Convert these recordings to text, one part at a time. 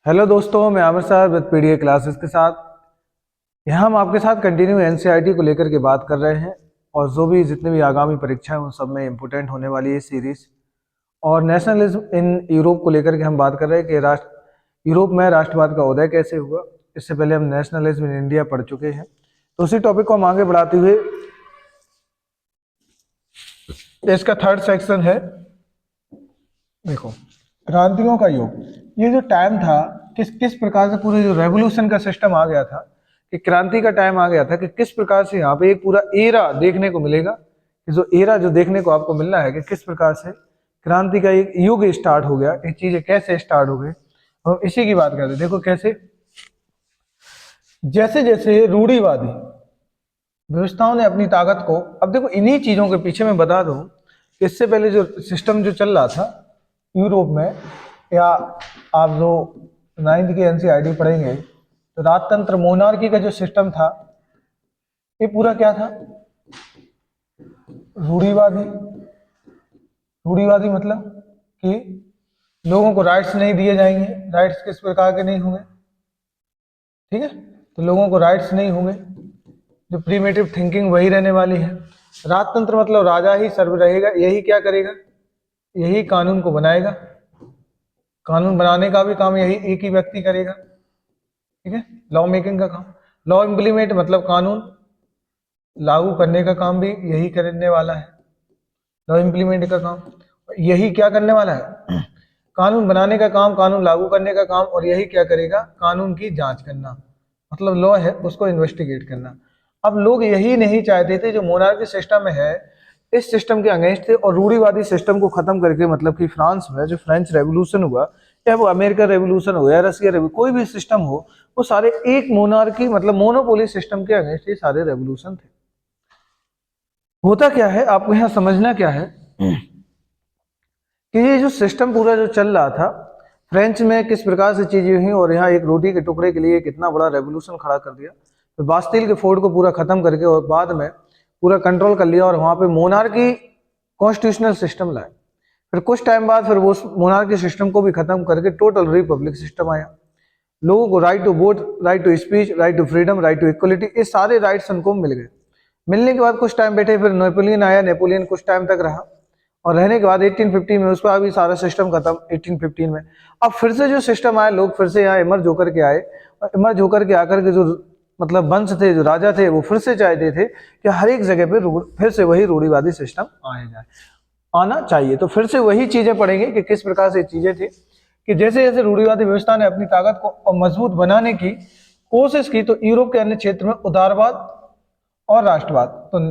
Hello दोस्तों, मैं आमिर साहब विद पीडीए क्लासेस के साथ यहाँ हम आपके साथ कंटिन्यू एनसीईआरटी को लेकर के बात कर रहे हैं। और जो भी जितने भी आगामी परीक्षाएं उन सब में इम्पोर्टेंट होने वाली है सीरीज। और नेशनलिज्म इन यूरोप को लेकर के हम बात कर रहे हैं कि यूरोप में राष्ट्रवाद का उदय कैसे हुआ। इससे पहले हम नेशनलिज्म इन इंडिया पढ़ चुके हैं, तो उसी टॉपिक को हम आगे बढ़ाते हुए इसका थर्ड सेक्शन है। देखो, क्रांतियों का युग। ये जो टाइम था, किस किस प्रकार से पूरे जो रेवोल्यूशन का सिस्टम आ गया था, कि क्रांति का टाइम आ गया था, कि किस प्रकार से यहाँ पे एक पूरा एरा देखने को मिलेगा। कि जो एरा जो देखने को आपको मिलना है कि किस प्रकार से क्रांति का एक युग स्टार्ट हो गया, एक चीजें कैसे स्टार्ट हो गई, और इसी की बात करते हैं। देखो कैसे, जैसे जैसे रूढ़िवादी व्यवस्थाओं ने अपनी ताकत को, अब देखो इन्हीं चीजों के पीछे मैं बता दूं कि इससे पहले जो सिस्टम जो चल रहा था यूरोप में, या आप जो 9th की एनसीईआरटी पढ़ेंगे तो राजतंत्र मोनार्की का जो सिस्टम था, ये पूरा क्या था? रूढ़िवादी। रूढ़िवादी मतलब कि लोगों को राइट्स नहीं दिए जाएंगे। राइट्स किस प्रकार के नहीं होंगे? ठीक है, तो लोगों को राइट्स नहीं होंगे। जो प्रीमेटिव थिंकिंग वही रहने वाली है। राजतंत्र मतलब राजा ही सर्व रहेगा, यही क्या करेगा? यही कानून को बनाएगा। कानून बनाने का भी काम यही एक ही व्यक्ति करेगा। ठीक है, लॉ मेकिंग का काम। लॉ इम्प्लीमेंट मतलब कानून लागू करने का काम भी यही करने वाला है। लॉ इम्प्लीमेंट का काम यही क्या करने वाला है? कानून बनाने का काम, कानून लागू करने का काम, और यही क्या करेगा? कानून की जांच करना। मतलब लॉ है उसको इन्वेस्टिगेट करना। अब लोग यही नहीं चाहते थे, जो मोनार्की सिस्टम है इस सिस्टम के अगेंस्ट थे, और रूढ़िवादी सिस्टम को खत्म करके, मतलब कि फ्रांस में जो फ्रेंच रेवोल्यूशन हुआ, या वो अमेरिकन रेवोल्यूशन हो या रशिया रेवोल्यूशन, कोई भी सिस्टम हो, वो सारे एक मोनार्की मतलब मोनोपोली सिस्टम के अगेंस्ट ये सारे रेवोल्यूशन थे। होता क्या है, आपको यहाँ समझना क्या है कि ये जो सिस्टम पूरा जो चल रहा था फ्रेंच में, किस प्रकार से चीजें हुई, और यहाँ एक रोटी के टुकड़े के लिए कितना बड़ा रेवोल्यूशन खड़ा कर दिया। तो बास्तिल के फोर्ट को पूरा खत्म करके और बाद में पूरा कंट्रोल कर लिया, और वहां पे मोनार्की कॉन्स्टिट्यूशनल सिस्टम लाए। फिर कुछ टाइम बाद फिर वो मोनार्की सिस्टम को भी खत्म करके टोटल रिपब्लिक सिस्टम आया। लोगों को right to vote, right to speech, right to freedom, right to equality, ये सारे राइट्स उनको मिल गए। मिलने के बाद कुछ टाइम बैठे, फिर नेपोलियन आया। नेपोलियन कुछ टाइम तक रहा, और रहने के बाद 1815 में उसका भी सारा सिस्टम खत्म। 1815 में अब फिर से जो सिस्टम आया, लोग फिर से यहाँ इमर्ज होकर के आए, और इमर्ज होकर के आकर के जो मतलब वंश थे, जो राजा थे, वो फिर से चाहते थे कि हर एक जगह पे फिर से वही रूढ़िवादी सिस्टम आया जाए, आना चाहिए। तो फिर से वही चीजें पढ़ेंगे कि किस प्रकार से चीजें थी, कि जैसे जैसे रूढ़िवादी व्यवस्था ने अपनी ताकत को मजबूत बनाने की कोशिश की, तो यूरोप के अन्य क्षेत्र में उदारवाद और राष्ट्रवाद, तो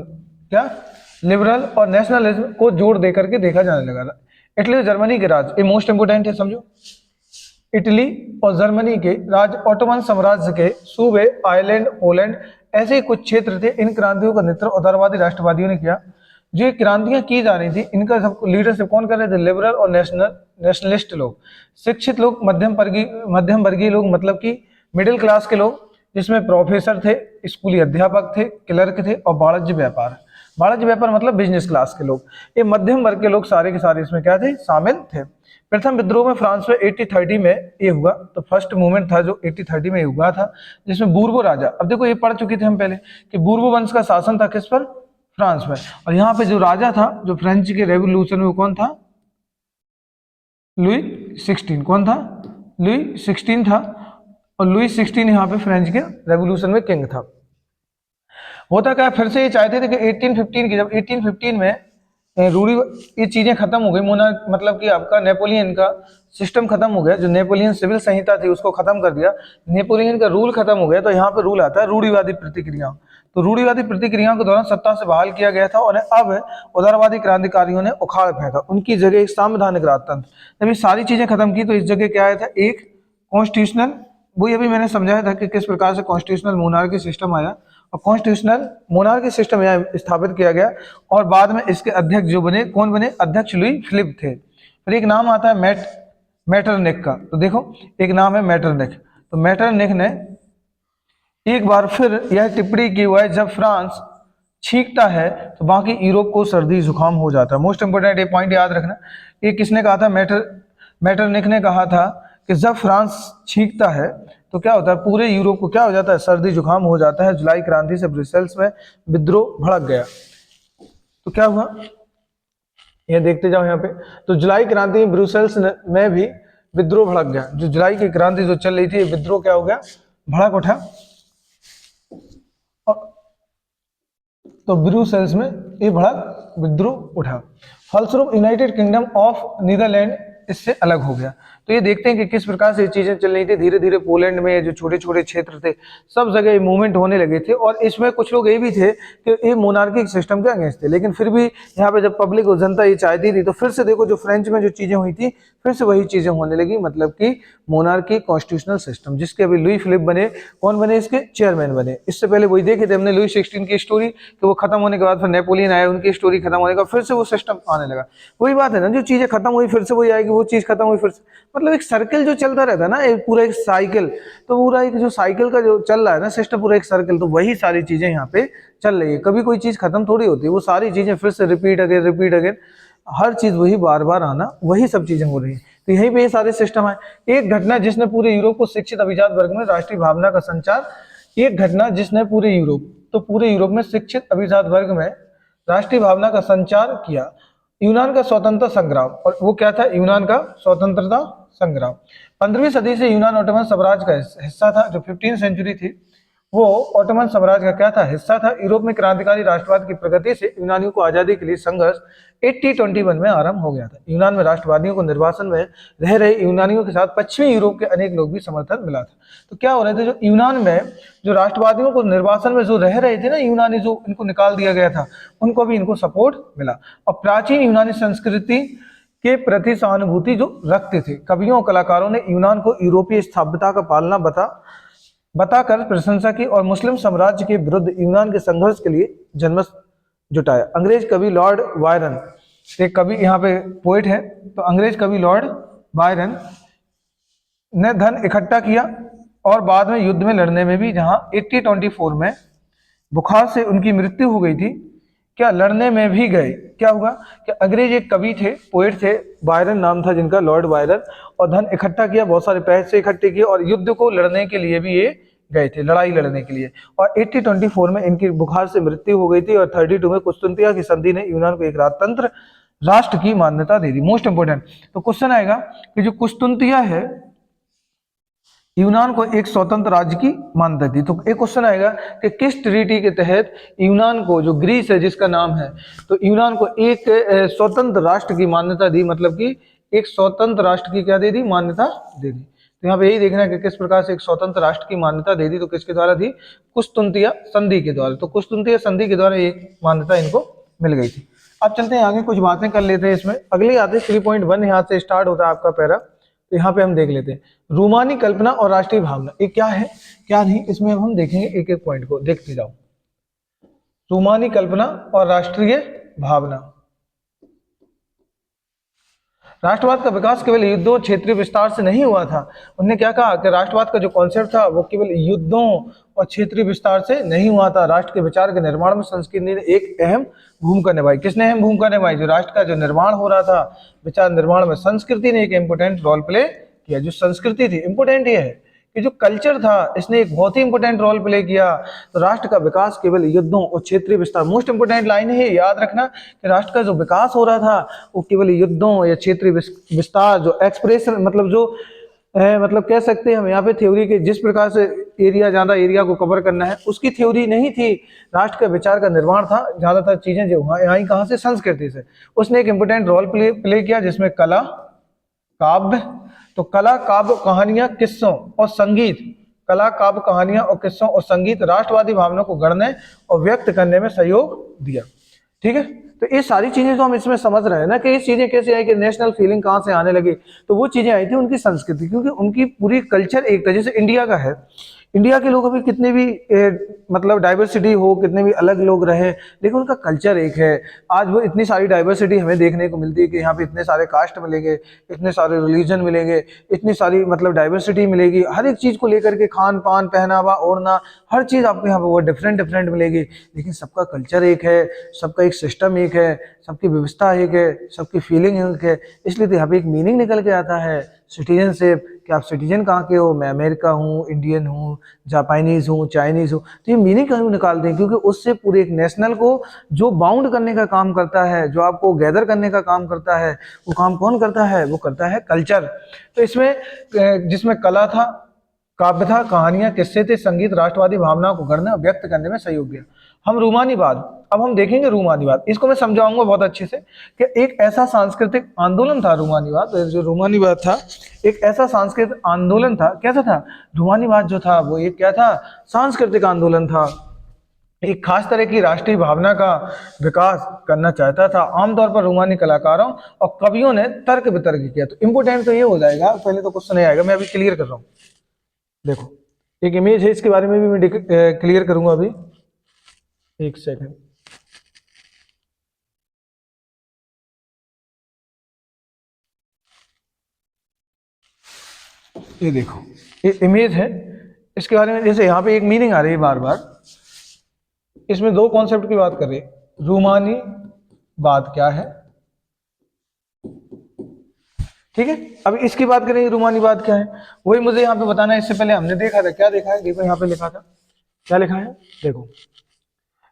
क्या लिबरल और नेशनलिज्म को जोड़ दे करके देखा जाने लगा। इटली और जर्मनी के राज, ये मोस्ट इंपोर्टेंट है, समझो। इटली और जर्मनी के राज्य, ऑटोमन साम्राज्य के सूबे, आयरलैंड, पोलैंड, ऐसे कुछ क्षेत्र थे। इन क्रांतियों का नेतृत्व उदारवादी राष्ट्रवादियों ने किया। जो ये क्रांतियां की जा रही थी, इनका सब लीडरशिप कौन कर रहे थे? लिबरल और नेशनलिस्ट लोग, शिक्षित लोग, मध्यम वर्गीय लोग, मतलब कि मिडिल क्लास के लोग, जिसमें प्रोफेसर थे, स्कूली अध्यापक थे, क्लर्क थे, और वाणिज्य व्यापार। वाणिज्य व्यापार मतलब बिजनेस क्लास के लोग। ये मध्यम वर्ग के लोग सारे के सारे इसमें क्या थे? शामिल थे। प्रथम विद्रोह में फ्रांस में 1830 में ये हुआ। तो फर्स्ट मूवमेंट था जो 1830 में हुआ था, जिसमें बूर्बो राजा, अब देखो ये पढ़ चुके थे हम पहले कि बूर्बो वंश का शासन था किस पर? फ्रांस में। और यहाँ पे जो राजा था जो फ्रेंच के रेवोल्यूशन में, वो कौन था? लुई 16। कौन था? लुई 16 था। और लुई 16 यहाँ पे फ्रेंच के रेवोल्यूशन में किंग था। होता क्या, फिर से ये चाहते थे कि 1815 की, जब 1815 में रूढ़ी ये चीजें खत्म हो गई, मोनार्क मतलब कि आपका नेपोलियन का सिस्टम खत्म हो गया, जो नेपोलियन सिविल संहिता थी उसको खत्म कर दिया, नेपोलियन का रूल खत्म हो गया, तो यहाँ पे रूल आता है रूढ़िवादी प्रतिक्रिया। तो रूढ़िवादी प्रतिक्रियाओं के दौरान सत्ता से बहाल किया गया था, और अब उदारवादी क्रांतिकारियों ने उखाड़ फेंका। उनकी जगह एक संवैधानिक राजतंत्र। जब ये सारी चीजें खत्म की, तो इस जगह क्या आया था? एक कॉन्स्टिट्यूशनल, वही अभी मैंने समझाया था कि किस प्रकार से कॉन्स्टिट्यूशनल मोनार्की सिस्टम आया, और कॉन्स्टिट्यूशनल मोनार्की सिस्टम यहाँ स्थापित किया गया। और बाद में इसके अध्यक्ष जो बने, कौन बने? अध्यक्ष लुई फिलिप थे। फिर एक नाम आता है मैटरनिक का। तो देखो एक नाम है मैटरनिक। तो मैटरनिक ने एक बार फिर यह टिप्पणी की हुआ है, जब फ्रांस छींकता है तो बाकी यूरोप को सर्दी जुकाम हो जाता है। मोस्ट इंपोर्टेंट ये पॉइंट याद रखना। ये किसने कहा था? मैटरनिक ने कहा था कि जब फ्रांस छींकता है तो क्या होता है, पूरे यूरोप को क्या हो जाता है, सर्दी जुकाम हो जाता है। जुलाई क्रांति से ब्रसेल्स में विद्रोह भड़क गया। तो क्या हुआ, ये देखते जाओ यहाँ पे। तो जुलाई क्रांति में ब्रुसेल्स में भी विद्रोह भड़क गया। जो जुलाई की क्रांति जो चल रही थी, विद्रोह क्या हो गया, भड़क उठा। तो ब्रुसेल्स में ये भड़क विद्रोह उठा। फलस्वरूप यूनाइटेड किंगडम ऑफ नीदरलैंड इससे अलग हो गया। तो ये देखते हैं कि किस प्रकार से ये चीजें चल रही थी। धीरे धीरे पोलैंड में जो छोटे छोटे क्षेत्र थे, सब जगह मूवमेंट होने लगे थे। और इसमें कुछ लोग ये भी थे कि ये मोनार्किक सिस्टम के अगेंस्ट थे, लेकिन फिर भी यहाँ पे जब पब्लिक और जनता ये चाहती थी, तो फिर से देखो जो फ्रेंच में जो चीजें हुई थी, फिर से वही चीजें होने लगी। मतलब कि मोनार्की कॉन्स्टिट्यूशनल सिस्टम, जिसके अभी लुई फिलिप बने, कौन बने, इसके चेयरमैन बने। इससे पहले वही देखे थे हमने लुई 16 की स्टोरी, कि वो खत्म होने के बाद फिर नेपोलियन आए, उनकी स्टोरी खत्म होने के बाद फिर से वो सिस्टम आने लगा। वही बात है ना, जो चीजें खत्म हुई फिर से वही आएगी, वो चीज खत्म हुई फिर से, मतलब एक सर्किल जो चलता रहता है ना, एक पूरा एक साइकिल। तो पूरा एक जो साइकिल का जो चल रहा है ना सिस्टम, पूरा एक सर्किल। तो वही सारी चीजें यहाँ पे चल रही है। कभी कोई चीज खत्म थोड़ी होती है, वो सारी चीजें फिर से रिपीट अगेन, हर चीज वही बार बार आना, वही सब चीजें हो रही है। तो यहीं पे ये सारे सिस्टम है। एक घटना जिसने पूरे यूरोप को शिक्षित अभिजात वर्ग में राष्ट्रीय भावना का संचार, एक घटना जिसने पूरे यूरोप में शिक्षित अभिजात वर्ग में राष्ट्रीय भावना का संचार किया, यूनान का स्वतंत्रता संग्राम। और वो क्या था, यूनान का स्वतंत्रता संग्राम। 15वीं सदी से यूनान ऑटोमन साम्राज्य का हिस्सा था। जो 15th सेंचुरी थी, वो ऑटोमन साम्राज्य का क्या था, हिस्सा था। यूरोप में क्रांतिकारी राष्ट्रवाद की प्रगति से यूनानियों को आजादी के लिए संघर्ष 1821 में आरंभ हो गया था। यूनान में राष्ट्रवादियों को निर्वासन में रह रहे यूनानियों के साथ पश्चिमी यूरोप के अनेक लोग भी समर्थन मिला था। तो क्या हो रहे थे, जो यूनान में जो राष्ट्रवादियों को निर्वासन में जो रह रहे थे ना यूनानी, जो इनको निकाल दिया गया था, उनको भी इनको सपोर्ट मिला। और प्राचीन यूनानी संस्कृति के प्रति सहानुभूति जो रखते थे। कवियों और कलाकारों ने यूनान को यूरोपीय सभ्यता का पालना बताकर प्रशंसा की और मुस्लिम साम्राज्य के विरुद्ध यूनान के संघर्ष के लिए जनमत जुटाया। अंग्रेज कवि लॉर्ड बायरन, एक कवि यहाँ पे पोएट है, तो अंग्रेज कवि लॉर्ड बायरन ने धन इकट्ठा किया और बाद में युद्ध में लड़ने में भी, जहां 1824 में बुखार से उनकी मृत्यु हो गई थी, क्या लड़ने में भी गए। क्या हुआ कि अंग्रेज एक कवि थे, पोएट थे, बायरन नाम था जिनका, लॉर्ड बायरन, और धन इकट्ठा किया, बहुत सारे पैसे इकट्ठे किए और युद्ध को लड़ने के लिए भी ये गए थे, लड़ाई लड़ने के लिए। और 1824 में इनकी बुखार से मृत्यु हो गई थी। और 32 में कुस्तुनतिया की संधि ने यूनान को एक राजतंत्र राष्ट्र की मान्यता दे दी। मोस्ट इंपोर्टेंट, तो क्वेश्चन आएगा कि जो कुस्तुनतिया है, यूनान को एक स्वतंत्र राज्य की मान्यता दी। तो एक क्वेश्चन आएगा कि किस ट्रीटी के तहत यूनान को, जो ग्रीस है जिसका नाम है, तो यूनान को एक स्वतंत्र राष्ट्र की मान्यता दी, मतलब कि एक स्वतंत्र राष्ट्र की क्या दे दी, मान्यता दे दी। तो यहाँ पे यही देखना है कि किस प्रकार से एक स्वतंत्र राष्ट्र की मान्यता दे दी। तो किसके द्वारा दी, कुस्तुनतिया संधि के द्वारा। तो कुस्तुनतिया संधि के द्वारा एक मान्यता इनको मिल गई थी। अब चलते हैं आगे, कुछ बातें कर लेते हैं इसमें। अगले आते 3.1 यहाँ से स्टार्ट होता है आपका पैरा। तो यहाँ पे हम देख लेते हैं रूमानी कल्पना और राष्ट्रीय भावना, ये क्या है क्या नहीं, इसमें हम देखेंगे एक एक पॉइंट को, देखते जाओ। रूमानी कल्पना और राष्ट्रीय भावना। राष्ट्रवाद का विकास केवल युद्धों, क्षेत्रीय विस्तार से नहीं हुआ था। उन्होंने क्या कहा कि राष्ट्रवाद का जो कॉन्सेप्ट था वो केवल युद्धों और क्षेत्रीय विस्तार से नहीं हुआ था। राष्ट्र के विचार के निर्माण में संस्कृति ने एक अहम भूमिका निभाई। किसने अहम भूमिका निभाई, जो राष्ट्र का जो निर्माण हो रहा था, विचार निर्माण में संस्कृति ने एक इंपोर्टेंट रोल प्ले किया। जो संस्कृति थी, इंपोर्टेंट ये है कि जो कल्चर था, इसने एक बहुत ही इंपोर्टेंट रोल प्ले किया। तो राष्ट्र का विकास केवल युद्धों और क्षेत्रीय विस्तार, मोस्ट इंपोर्टेंट लाइन है, याद रखना कि राष्ट्र का जो विकास हो रहा था वो केवल युद्धों या क्षेत्रीय विस्तार, जो एक्सप्रेशन, मतलब जो मतलब कह सकते हैं हम यहाँ पे थ्योरी के, जिस प्रकार से एरिया, ज्यादा एरिया को कवर करना है, उसकी थ्योरी नहीं थी। राष्ट्र का विचार का निर्माण था, ज्यादातर चीजें जो आई कहाँ से, संस्कृति से। उसने एक इंपोर्टेंट रोल प्ले किया, जिसमें कला, काव्य, तो कला, काव्य, कहानियां, किस्सों और संगीत, कला, काव्य, कहानियां और किस्सों और संगीत राष्ट्रवादी भावनाओं को गढ़ने और व्यक्त करने में सहयोग दिया। ठीक है, तो ये सारी चीजें तो हम इसमें समझ रहे हैं ना कि ये चीजें कैसे आई, कि नेशनल फीलिंग कहाँ से आने लगी। तो वो चीजें आई थी उनकी संस्कृति, क्योंकि उनकी पूरी कल्चर एक था। जैसे इंडिया का है, इंडिया के लोग अभी कितने भी मतलब डाइवर्सिटी हो, कितने भी अलग लोग रहे, लेकिन उनका कल्चर एक है। आज वो इतनी सारी डाइवर्सिटी हमें देखने को मिलती है कि यहाँ पे इतने सारे कास्ट मिलेंगे, इतने सारे रिलीजन मिलेंगे, इतनी सारी मतलब डाइवर्सिटी मिलेगी, हर एक चीज़ को लेकर के, खान पान, पहनावा, ओढ़ना, हर चीज़ आपको यहाँ पे वो डिफरेंट मिलेगी। लेकिन सबका कल्चर एक है, सबका एक सिस्टम एक है, सबकी व्यवस्था एक है, सबकी फीलिंग एक है। इसलिए तो यहाँ पे एक मीनिंग निकल के आता है, सिटीजनशिप, कि आप सिटीजन कहाँ के हो, मैं अमेरिका हूँ, इंडियन हूँ, जापानीज हूँ, चाइनीज हूँ, तो ये मीनिंग कहीं निकालते हैं, क्योंकि उससे पूरे एक नेशनल को जो बाउंड करने का काम करता है, जो आपको गैदर करने का काम करता है, वो काम कौन करता है? वो करता है कल्चर। तो इसमें जिसमें कला था, काव्य था, कहानियां, किस्से थे, संगीत राष्ट्रवादी भावनाओं को गढ़ने और व्यक्त करने में सहयोग दिया। हम रूमानीवाद, अब हम देखेंगे रूमानीवाद, इसको मैं समझाऊंगा बहुत अच्छे से कि एक ऐसा सांस्कृतिक आंदोलन था रूमानीवाद। जो रूमानीवाद था एक ऐसा सांस्कृतिक आंदोलन था। कैसा था रूमानीवाद? जो था वो एक क्या था? सांस्कृतिक आंदोलन था। एक खास तरह की राष्ट्रीय भावना का विकास करना चाहता था। आमतौर पर रूमानी कलाकारों और कवियों ने तर्क वितर्क किया। तो इंपोर्टेंट तो ये हो जाएगा, पहले तो क्वेश्चन नहीं आएगा, मैं अभी क्लियर कर रहा हूँ। देखो एक इमेज है, इसके बारे में भी मैं क्लियर करूंगा अभी, एक सेकंड। ये देखो ये इमेज है, इसके बारे में जैसे यहाँ पे एक मीनिंग आ रही है बार बार, इसमें दो कॉन्सेप्ट की बात कर रही है। रूमानी बात क्या है, ठीक है। अब इसकी बात करेंगे रूमानी बात क्या है, वही मुझे यहाँ पे बताना है। इससे पहले हमने देखा था, क्या देखा है, देखो यहाँ पे लिखा था, क्या लिखा है, देखो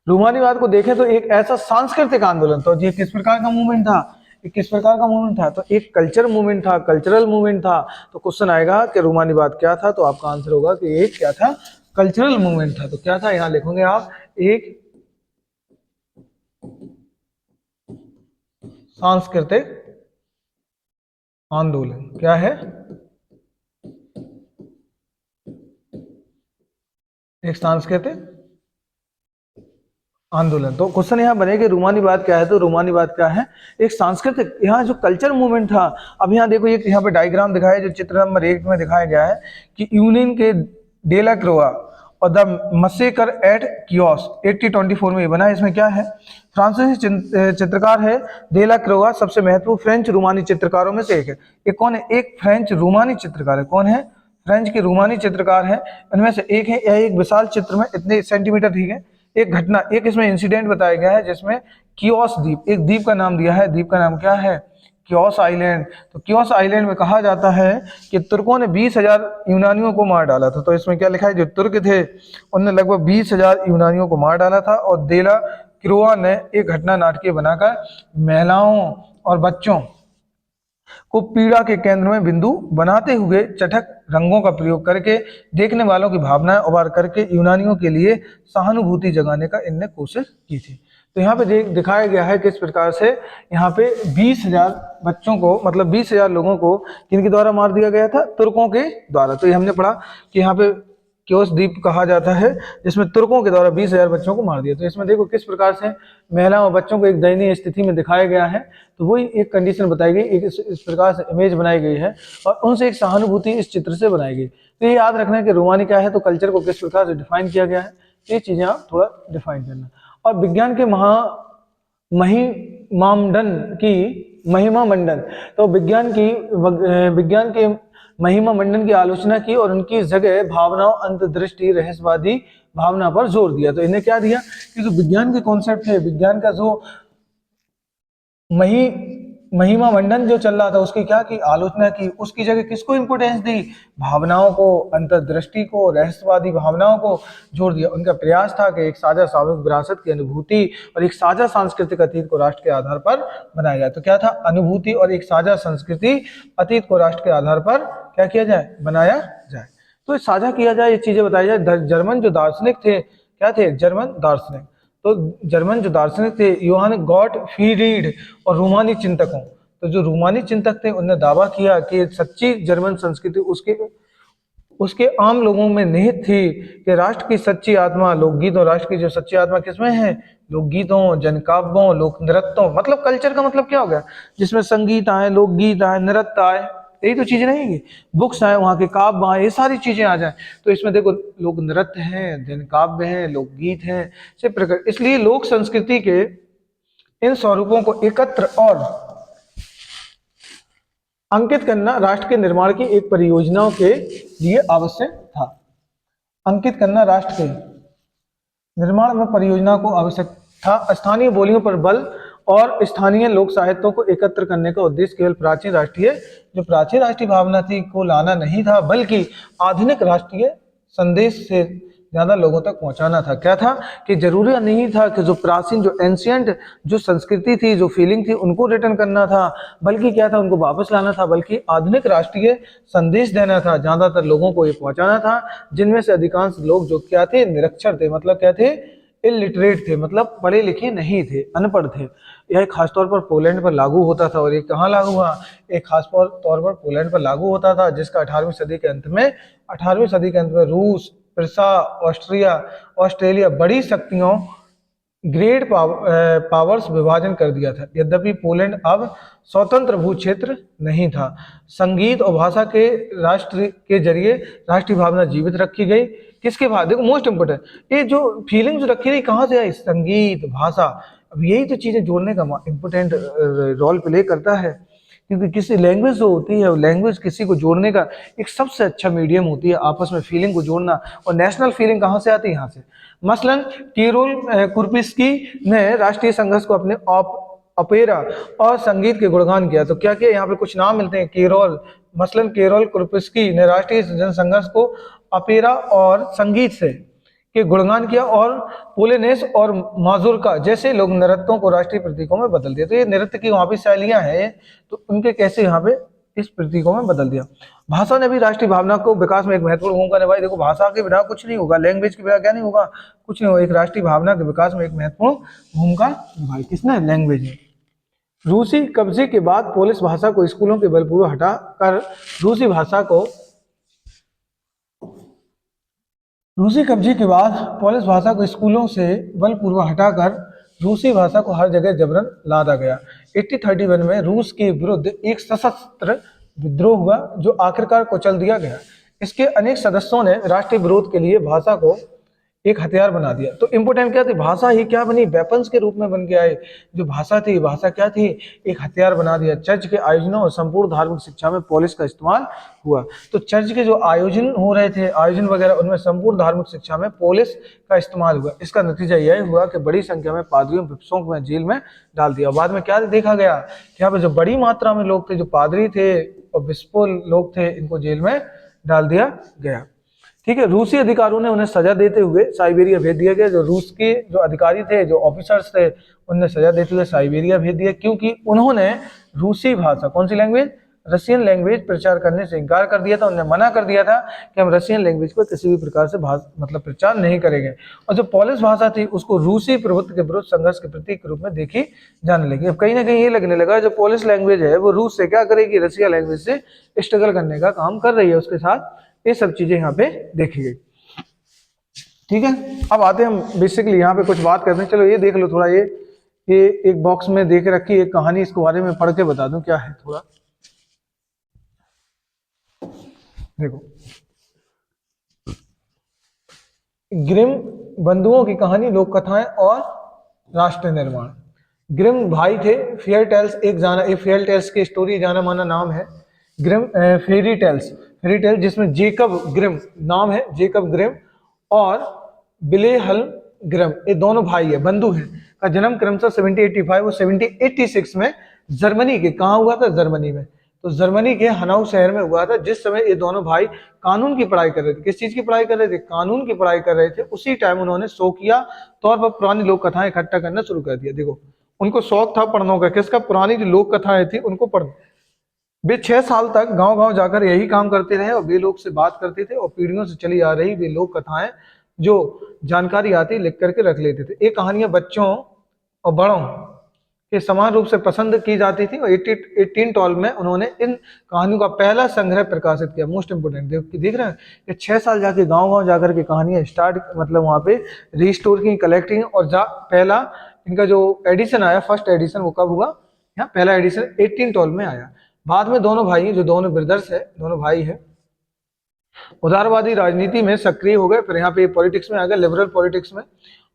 रूमानीवाद को देखें तो एक ऐसा सांस्कृतिक आंदोलन था। ये किस प्रकार का मूवमेंट था? किस प्रकार का मूवमेंट था? तो एक कल्चर मूवमेंट था, कल्चरल मूवमेंट था। तो क्वेश्चन आएगा कि रूमानीवाद क्या था, तो आपका आंसर होगा कि एक क्या था? कल्चरल मूवमेंट था। तो क्या था, यहां लिखोगे आप, एक सांस्कृतिक आंदोलन। क्या है? एक सांस्कृतिक आंदोलन। तो क्वेश्चन यहाँ बने कि रूमानीवाद क्या है, तो रूमानीवाद क्या है? एक सांस्कृतिक, यहाँ जो कल्चर मूवमेंट था। अब यहाँ देखो, एक यहाँ पे डायग्राम दिखाया जो चित्र नंबर 1 में दिखाया गया है कि यूनियन के डेला क्रोआ और द मसेकर एट कियोस 1824 में ये बना है। इसमें क्या है? फ्रांसीसी चित्रकार है डेला क्रोआ, सबसे महत्वपूर्ण फ्रेंच रूमानी चित्रकारों में से एक है। ये कौन है? एक फ्रेंच रूमानी चित्रकार है। कौन है? फ्रेंच के रूमानी चित्रकार है, इनमें से एक है। यह एक विशाल चित्र में इतने सेंटीमीटर, ठीक है, एक घटना, एक इसमें इंसिडेंट बताया गया है जिसमें कियोस द्वीप, एक द्वीप का नाम दिया है। द्वीप का नाम क्या है? Chaos island. तो कियोस आइलैंड में कहा जाता है कि तुर्कों ने 20,000 यूनानियों को मार डाला था। तो इसमें क्या लिखा है? जो तुर्क थे उन्होंने लगभग 20,000 यूनानियों को मार डाला था। और डेला क्रोआ ने एक घटना नाटकीय बनाकर महिलाओं और बच्चों को पीड़ा के केंद्र में बिंदु बनाते हुए चटक रंगों का प्रयोग करके देखने वालों की भावनाएं उभार करके यूनानियों के लिए सहानुभूति जगाने का इनने कोशिश की थी। तो यहाँ पे दिखाया गया है किस प्रकार से यहाँ पे 20,000 बच्चों को, मतलब 20,000 लोगों को किनके द्वारा मार दिया गया था? तुर्कों के द्वारा। तो ये हमने पढ़ा कि यहाँ पे कियोस द्वीप कहा जाता है जिसमें तुर्कों के द्वारा 20,000 बच्चों को मार दिया। तो इसमें देखो किस प्रकार से महिलाओं और बच्चों को एक दयनीय स्थिति में दिखाया गया है। तो वही एक कंडीशन बताई गई, एक इस प्रकार से इमेज बनाई गई है और उनसे एक सहानुभूति इस चित्र से बनाई गई। तो ये याद रखना है कि रूमानी क्या है, तो कल्चर को किस प्रकार से डिफाइन किया गया है, ये चीजें आप थोड़ा डिफाइन करना। और विज्ञान के महिमा मंडन, तो विज्ञान के महिमा मंडन की आलोचना की और उनकी जगह भावनाओं, अंतर्दृष्टि, रहस्यवादी भावना पर जोर दिया। तो इन्हें क्या दिया कि जो विज्ञान के कॉन्सेप्ट है, विज्ञान का जो महिमा मंडन जो चल रहा था उसकी क्या की? आलोचना की। उसकी जगह किसको इंपोर्टेंस दी? भावनाओं को, अंतर्दृष्टि को, रहस्यवादी भावनाओं को जोर दिया। उनका प्रयास था कि एक साझा सामूहिक विरासत की अनुभूति और एक साझा सांस्कृतिक अतीत को राष्ट्र के आधार पर बनाया जाए। तो क्या था? अनुभूति और एक साझा संस्कृति अतीत को राष्ट्र के आधार पर क्या किया जाए? बनाया जाए। तो साझा किया जाए, ये चीजें बताई जाए। जर्मन जो दार्शनिक थे, क्या थे? जर्मन दार्शनिक। तो जर्मन जो दार्शनिक थे योहान गॉटफ्रीड और रोमानी चिंतकों, तो जो रोमानी चिंतक थे उन्होंने दावा किया कि सच्ची जर्मन संस्कृति उसके आम लोगों में निहित थी कि राष्ट्र की सच्ची आत्मा लोकगीतों, राष्ट्र की जो सच्ची आत्मा किसमें है? लोकगीतों, जनकाव्यों, लोक नृत्यों। मतलब कल्चर का मतलब क्या हो गया? जिसमें संगीत आए, लोकगीत आए, नृत्य आए, यही तो चीजें नहीं, बुक्स आए, वहाँ के काव्य आए, ये सारी चीजें आ जाए। तो इसमें देखो लोक नृत्य हैं, जनकाव्य हैं, लोकगीत हैं, इसी प्रकार। इसलिए लोक संस्कृति के इन स्वरूपों को एकत्र और अंकित करना राष्ट्र के निर्माण की एक परियोजनाओं के लिए आवश्यक था। अंकित करना राष्ट्र के निर्माण में परियोजना को आवश्यक था। स्थानीय बोलियों पर बल और स्थानीय लोक साहित्यों को एकत्र करने का उद्देश्य केवल प्राचीन राष्ट्रीय भावना थी को लाना नहीं था, बल्कि आधुनिक राष्ट्रीय संदेश से ज्यादा लोगों तक पहुंचाना था। क्या था कि जरूरी नहीं था कि जो प्राचीन, जो एंशियंट जो संस्कृति थी, जो फीलिंग थी, उनको रिटर्न करना था, बल्कि क्या था, उनको वापस लाना था, बल्कि आधुनिक राष्ट्रीय संदेश देना था, ज्यादातर लोगों को ये पहुंचाना था, जिनमें से अधिकांश लोग जो क्या थे, निरक्षर थे, मतलब क्या थे, इलिटरेट थे, मतलब पढ़े लिखे नहीं थे, अनपढ़ थे। यह खासतौर पर पोलैंड पर लागू होता था। और ये कहाँ लागू हुआ? एक खास तौर पर पोलैंड पर लागू होता था, जिसका 18वीं सदी के अंत में रूस, प्रसा, ऑस्ट्रिया, ऑस्ट्रेलिया बड़ी शक्तियों ग्रेट पावर्स विभाजन कर दिया था। यद्यपि पोलैंड अब स्वतंत्र भू क्षेत्र नहीं था। संगीत और भाषा के राष्ट्र के जरिए राष्ट्रीय भावना जीवित रखी गई। किसके बाद? देखो मोस्ट इंपोर्टेंट, ये जो फीलिंग जो रखी गई कहाँ से आई? संगीत, भाषा। अब यही तो चीजें जोड़ने का इम्पोर्टेंट रोल प्ले करता है, क्योंकि किसी लैंग्वेज जो होती है, लैंग्वेज किसी को जोड़ने का एक सबसे अच्छा मीडियम होती है, आपस में फीलिंग को जोड़ना। और नेशनल फीलिंग कहाँ से आती है? यहाँ से। मसलन कीरोल कुर्पिस्की ने राष्ट्रीय संघर्ष को अपने अपेरा और संगीत के गुणगान किया। तो क्या किया? यहाँ पे कुछ नाम मिलते हैं। केरोल कुर्पिस्की ने राष्ट्रीय जनसंघर्ष को अपेरा और संगीत से के गुणगान किया, और पोलेनेस और माजुरका जैसे लोग नृत्यों को राष्ट्रीय प्रतीकों में बदल दिया। तो ये नृत्य की वहां पे शैलियां हैं, तो उनके कैसे यहाँ पे इस प्रतीकों में बदल दिया। भाषा ने भी राष्ट्रीय भावना को विकास में एक महत्वपूर्ण भूमिका निभाई। देखो, भाषा के बिना कुछ नहीं होगा, लैंग्वेज के बिना क्या नहीं होगा, कुछ नहीं होगा। एक राष्ट्रीय भावना के विकास में एक महत्वपूर्ण भूमिका निभाई। किसने? लैंग्वेज ने। रूसी कब्जे के बाद पोलिश भाषा को स्कूलों के बलपूर्वक हटाकर रूसी कब्जे के बाद पोलिश भाषा को स्कूलों से बलपूर्वक हटाकर रूसी भाषा को हर जगह जबरन लादा गया। 1831 में रूस के विरुद्ध एक सशस्त्र विद्रोह हुआ, जो आखिरकार कुचल दिया गया। इसके अनेक सदस्यों ने राष्ट्रीय विरोध के लिए भाषा को एक हथियार बना दिया। तो इंपोर्टेंट क्या थी? भाषा ही क्या बनी? वेपन्स के रूप में बन के आए। जो भाषा थी, भाषा क्या थी? एक हथियार बना दिया। चर्च के आयोजनों और संपूर्ण धार्मिक शिक्षा में पोलिश का इस्तेमाल हुआ। तो चर्च के जो आयोजन हो रहे थे, आयोजन वगैरह, उनमें संपूर्ण धार्मिक शिक्षा में पोलिश का इस्तेमाल हुआ। इसका नतीजा यह हुआ कि बड़ी संख्या में पादरियों, बिशपों को जेल में डाल दिया। बाद में क्या देखा गया? यहाँ पे जो बड़ी मात्रा में लोग थे, जो पादरी थे और बिशपो लोग थे, इनको जेल में डाल दिया गया। ठीक है। रूसी अधिकारियों ने उन्हें सजा देते हुए साइबेरिया भेज दिया गया। जो रूस के जो अधिकारी थे, जो ऑफिसर्स थे, उन्हें सजा देते हुए साइबेरिया भेज दिया, क्योंकि उन्होंने रूसी भाषा, कौन सी लैंग्वेज? रशियन लैंग्वेज प्रचार करने से इनकार कर दिया था। उन्होंने मना कर दिया था कि हम रशियन लैंग्वेज को किसी भी प्रकार से मतलब प्रचार नहीं करेंगे। और जो पोलिश भाषा थी, उसको रूसी प्रभुत्व के विरुद्ध संघर्ष के प्रतीक के रूप में देखी जाने लगी। अब कहीं ना कहीं ये लगने लगा जो पोलिश लैंग्वेज है वो रूस से क्या करेगी? रशिया लैंग्वेज से स्ट्रगल करने का काम कर रही है। उसके साथ ये सब चीजें यहाँ पे देखी गई। ठीक है। अब आते हैं हम बेसिकली यहाँ पे कुछ बात करते हैं। चलो ये देख लो थोड़ा, ये एक बॉक्स में देख रखी एक कहानी, इसके बारे में पढ़ के बता दूं क्या है थोड़ा। देखो, ग्रिम बंधुओं की कहानी, लोक कथाएं और राष्ट्र निर्माण। ग्रिम भाई थे। फेयर टेल्स की स्टोरी जाना माना नाम है ग्रिम फेरी टेल्स, जिसमें जेकब ग्रिम नाम है, जेकब ग्रिम और विलेहल्म ग्रिम, ये दोनों भाई है, बंधु हैं, का जन्म क्रमशः 1785 और 1786 में जर्मनी के, कहाँ हुआ था? जर्मनी में। तो जर्मनी के हनाउ शहर में हुआ था, जिस समय ये दोनों भाई कानून की पढ़ाई कर रहे थे। किस चीज की पढ़ाई कर रहे थे? कानून की पढ़ाई कर रहे थे। उसी टाइम उन्होंने शौकिया तौर पर पुरानी लोक कथाएं इकट्ठा करना शुरू कर दिया। देखो, उनको शौक था पढ़ने का, किसका? पुरानी जो लोक कथाएं थी उनको पढ़ना। वे 6 साल तक गांव-गांव जाकर यही काम करते रहे और वे लोग से बात करते थे, और पीढ़ियों से चली आ रही वे लोक कथाएं जो जानकारी आती लिख करके रख लेते थे। ये कहानियां बच्चों और बड़ों के समान रूप से पसंद की जाती थी, और 1812 में उन्होंने इन कहानियों का पहला संग्रह प्रकाशित किया। मोस्ट इंपोर्टेंट देख रहे हैं कि 6 साल जाके गांव-गांव जाकर के कहानियां स्टार्ट, मतलब वहां पे रिस्टोर की, कलेक्टिंग, और पहला इनका जो एडिशन आया, फर्स्ट एडिशन, वो कब हुआ? यहाँ पहला एडिशन 1812 में आया। बाद में दोनों भाई, जो दोनों ब्रदर्स है, दोनों भाई है, उदारवादी राजनीति में सक्रिय हो गए। फिर यहाँ पे पॉलिटिक्स में आ गए, लिबरल पॉलिटिक्स में,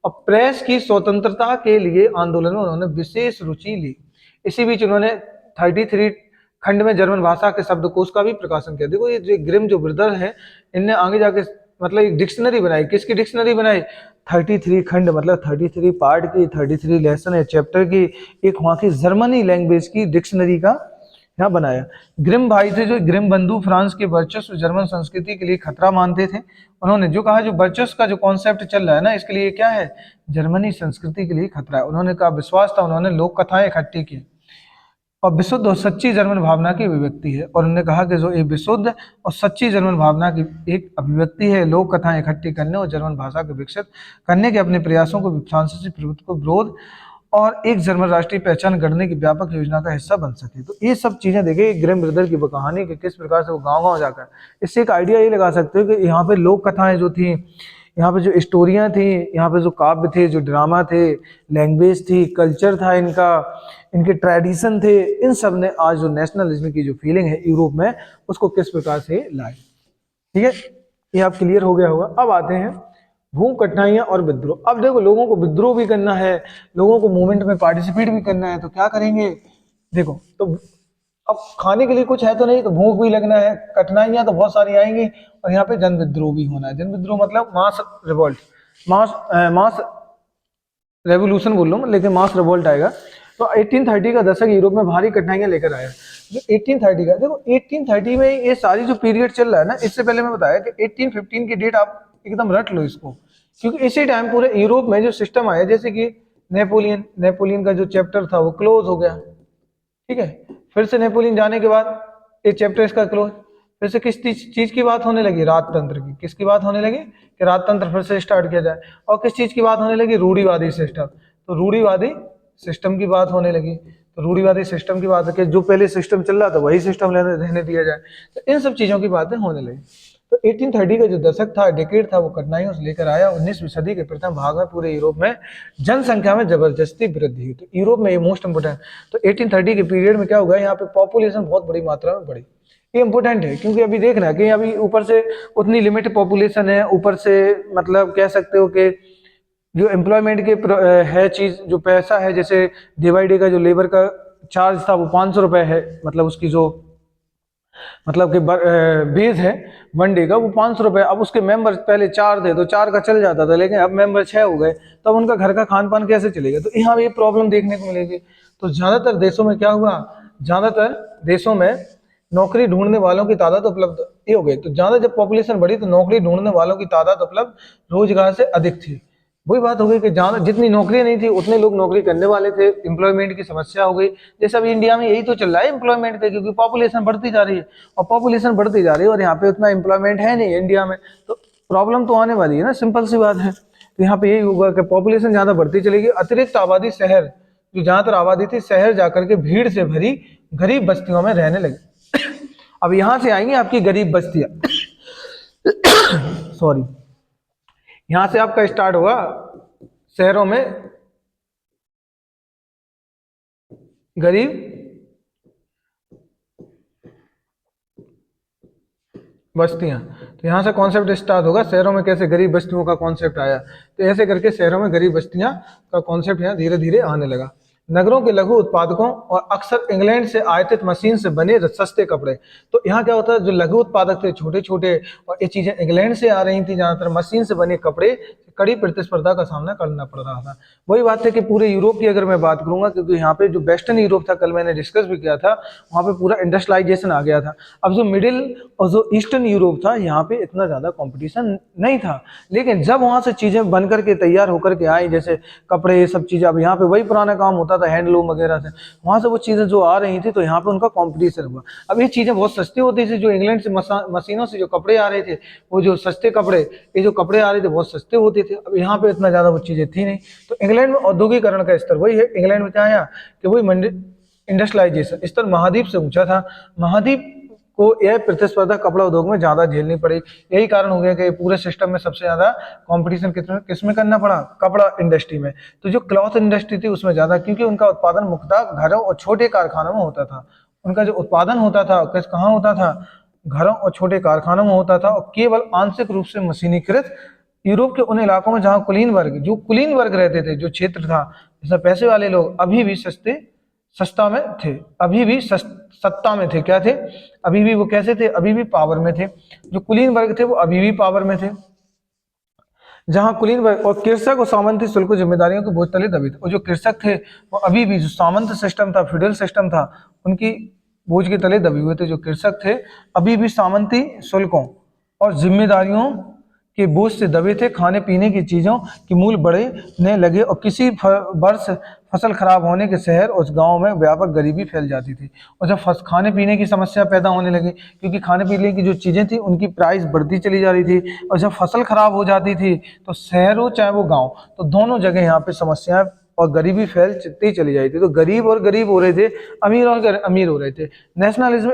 और प्रेस की स्वतंत्रता के लिए आंदोलन में उन्होंने विशेष रुचि ली। इसी बीच उन्होंने 33 खंड में जर्मन भाषा के शब्दकोश का भी प्रकाशन किया। देखो, ये जो ग्रिम जो ब्रदर है, इनने आगे जाके मतलब एक डिक्शनरी बनाई। किसकी डिक्शनरी बनाई? 33 खंड, मतलब 33 पार्ट की, 33 लेसन है चैप्टर की, एक वहाँ की जर्मनी लैंग्वेज की डिक्शनरी का यहाँ बनाया। ग्रिम भाई थे, जो ग्रिम बंधु फ्रांस के वर्चस्व जर्मन संस्कृति के लिए खतरा मानते थे। उन्होंने जो कहा, जो वर्चस्व का जो कॉन्सेप्ट चल रहा है ना, इसके लिए क्या है? जर्मनी संस्कृति के लिए खतरा है। उन्होंने कहा, विश्वास था, उन्होंने लोक कथाएं इकट्ठी की और विशुद्ध और सच्ची जर्मन भावना की अभिव्यक्ति है। और उन्होंने कहा कि जो एक विशुद्ध और सच्ची जर्मन भावना की एक अभिव्यक्ति है, लोक कथाएं इकट्ठी करने और जर्मन भाषा को विकसित करने के अपने प्रयासों को फ्रांसीसी प्रभुत्व को विरोध और एक जर्मन राष्ट्रीय पहचान गढ़ने की व्यापक योजना का हिस्सा बन सके। तो ये सब चीजें देखिए ग्रिम ब्रदर की वो कहानी कि किस प्रकार से वो गांव-गांव जाकर, इससे एक आइडिया ये लगा सकते हो कि यहाँ पे लोक कथाएं जो थी, यहाँ पे जो स्टोरियाँ थी, यहाँ पे जो काव्य थे, जो ड्रामा थे, लैंग्वेज थी, कल्चर था इनका, इनके ट्रेडिशन थे, इन सब ने आज जो नेशनलिज्म की जो फीलिंग है यूरोप में, उसको किस प्रकार से लाए। ठीक है, ये आप क्लियर हो गया होगा। अब आते हैं भूख, कठिनाइयां और विद्रोह। अब देखो, लोगों को विद्रोह भी करना है, लोगों को मूवमेंट में पार्टिसिपेट भी करना है, तो क्या करेंगे? देखो, तो अब खाने के लिए कुछ है तो नहीं, तो भूख भी लगना है, कठिनाइयां तो बहुत सारी आएंगी, और यहाँ पे जन विद्रोह भी होना है। जन विद्रोह मतलब मास रिवोल्ट, मास रेवोल्यूशन बोल रहा हूँ, लेकिन मास रिवोल्ट आएगा। तो 1830 का दशक यूरोप में भारी कठिनाइयां लेकर आया। जो 1830 का, देखो 1830 में ये सारी जो पीरियड चल रहा है ना, इससे पहले मैं बताया कि 1815 की डेट आप एकदम रट लो इसको, क्योंकि इसी टाइम पूरे यूरोप में जो सिस्टम आया, जैसे कि नेपोलियन का जो चैप्टर था वो क्लोज हो गया। ठीक है, फिर से नेपोलियन जाने के बाद एक चैप्टर इसका क्लोज, फिर से किस चीज की बात होने लगी? राजतंत्र की। किसकी बात होने लगी? कि राजतंत्र फिर से स्टार्ट किया जाए। और किस चीज की बात होने लगी? रूढ़िवादी सिस्टम। तो रूढ़िवादी सिस्टम की बात होने लगी। तो रूढ़िवादी सिस्टम की बात है कि जो पहले सिस्टम चल रहा था वही सिस्टम रहने दिया जाए। तो इन सब चीजों की बातें होने लगी। तो 1830 का जो दशक था, डेकेड था, वो कठिनाइयों से लेकर आया। 19वीं सदी के प्रथम भाग में पूरे यूरोप में जनसंख्या में जबरदस्ती वृद्धि हुई। तो यूरोप में ये मोस्ट इंपोर्टेंट। तो 1830 के पीरियड में क्या होगा? यहाँ पे पॉपुलेशन बहुत बड़ी मात्रा में बढ़ी। ये इंपॉर्टेंट है, क्योंकि अभी देखना कि अभी ऊपर से उतनी लिमिटेड पॉपुलेशन है, ऊपर से मतलब कह सकते हो कि जो एम्प्लॉयमेंट के है चीज, जो पैसा है, जैसे डिवाइडे का जो लेबर का चार्ज था वो 500 रुपए है, मतलब उसकी जो मतलब कि बेस है वन डे का, वो 500 रुपए। अब उसके मेंबर पहले 4 थे तो 4 का चल जाता था, लेकिन अब मेंबर 6 हो गए, तब उनका घर का खान पान कैसे चलेगा? तो यहाँ ये प्रॉब्लम देखने को मिलेगी। तो ज्यादातर देशों में क्या हुआ? ज्यादातर देशों में नौकरी ढूंढने वालों की तादाद उपलब्ध ये हो गई। तो ज्यादा जब पॉपुलेशन बढ़ी तो नौकरी ढूंढने वालों की तादाद उपलब्ध रोजगार से अधिक थी। वही बात हो गई कि ज्यादा जितनी नौकरी नहीं थी उतने लोग नौकरी करने वाले थे, एम्प्लॉयमेंट की समस्या हो गई। जैसे अभी इंडिया में यही तो चल रहा है एम्प्लॉयमेंट का, क्योंकि पॉपुलेशन बढ़ती जा रही है, और पॉपुलेशन बढ़ती जा रही है और यहाँ पे उतना एम्प्लॉयमेंट है नहीं इंडिया में, तो प्रॉब्लम तो आने वाली है ना, सिंपल सी बात है। तो यहाँ पे यही होगा कि पॉपुलेशन ज्यादा बढ़ती चलेगी, अतिरिक्त आबादी शहर, जो ज्यादातर आबादी थी शहर जाकर के भीड़ से भरी गरीब बस्तियों में रहने लगी। अब यहां से आएंगी आपकी गरीब बस्तियां, सॉरी, यहां से आपका स्टार्ट होगा शहरों में गरीब बस्तियां। तो यहां से कॉन्सेप्ट स्टार्ट होगा, शहरों में कैसे गरीब बस्तियों का कॉन्सेप्ट आया। तो ऐसे करके शहरों में गरीब बस्तियां का कॉन्सेप्ट यहाँ धीरे धीरे आने लगा। नगरों के लघु उत्पादकों और अक्सर इंग्लैंड से आयातित मशीन से बने सस्ते कपड़े। तो यहाँ क्या होता है, जो लघु उत्पादक थे छोटे छोटे, और ये चीजें इंग्लैंड से आ रही थी, ज्यादातर मशीन से बने कपड़े कड़ी प्रतिस्पर्धा का सामना करना पड़ रहा था। वही बात है कि पूरे यूरोप की अगर मैं बात करूंगा, क्योंकि यहाँ पे जो वेस्टर्न यूरोप था, कल मैंने डिस्कस भी किया था, वहाँ पे पूरा इंडस्ट्रियलाइजेशन आ गया था। अब जो मिडिल और जो ईस्टर्न यूरोप था, यहाँ पे इतना ज्यादा कंपटीशन नहीं था, लेकिन जब वहां से चीजें बन करके तैयार होकर के आई, जैसे कपड़े, ये सब चीजें, अब यहाँ पे वही पुराना काम होता था हैंडलूम वगैरह से, वहां से वो चीजें जो आ रही थी, तो यहाँ पे उनका कॉम्पिटिशन हुआ। अब ये चीजें बहुत सस्ती होती थी, जो इंग्लैंड से मशीनों से जो कपड़े आ रहे थे, वो जो सस्ते कपड़े, ये जो कपड़े आ रहे थे बहुत सस्ते होते थे। अब यहाँ पे इतना ज्यादा वो चीजें थी नहीं। तो इंग्लैंड में औद्योगिकरण का स्तर वही है, इंग्लैंड में क्या आया कि वही इंडस्ट्रियलाइजेशन स्तर महाद्वीप से ऊंचा था। महाद्वीप को यह प्रतिस्पर्धा कपड़ा उद्योग में ज्यादा झेलनी पड़ी। यही कारण हो गया कि पूरे सिस्टम में सबसे ज्यादा कंपटीशन किसमें करना पड़ा? कपड़ा इंडस्ट्री में। तो जो क्लॉथ इंडस्ट्री थी उसमें ज्यादा, क्योंकि उनका उत्पादन मुख्यतः घरों और छोटे कारखानों में होता था। उनका जो उत्पादन होता था कहाँ होता था? घरों और छोटे कारखानों में होता था, और केवल आंशिक रूप से मशीनीकृत यूरोप के उन इलाकों में जहां कुलीन वर्ग रहते थे, जो क्षेत्र था जिसमें पैसे वाले लोग अभी भी सस्ते सत्ता में थे, अभी भी सत्ता में थे। क्या थे? अभी भी वो कैसे थे? अभी भी पावर में थे। जो कुलीन वर्ग थे वो अभी भी पावर में थे। जहां कुलीन वर्ग और कृषक और सामंती शुल्क जिम्मेदारियों के बोझ तले दबे थे, और जो कृषक थे वो अभी भी, जो सामंत सिस्टम था, फ्यूडल सिस्टम था, उनकी बोझ के तले दबे हुए थे। जो कृषक थे अभी भी सामंती शुल्कों और जिम्मेदारियों के बोझ से दबे थे। खाने पीने की चीजों की मूल्य बढ़ने लगे और किसी वर्ष फसल खराब होने के शहर उस गांव में व्यापक गरीबी फैल जाती थी। और जब खाने पीने की समस्या पैदा होने लगी, क्योंकि खाने पीने की जो चीजें थी उनकी प्राइस बढ़ती चली जा रही थी, और जब फसल खराब हो जाती थी तो शहर हो चाहे वो गाँव, तो दोनों जगह यहाँ पे समस्याएं और गरीबी फैलती चली जाती थी। तो गरीब और गरीब हो रहे थे, अमीर और अमीर हो रहे थे। नेशनलिज्म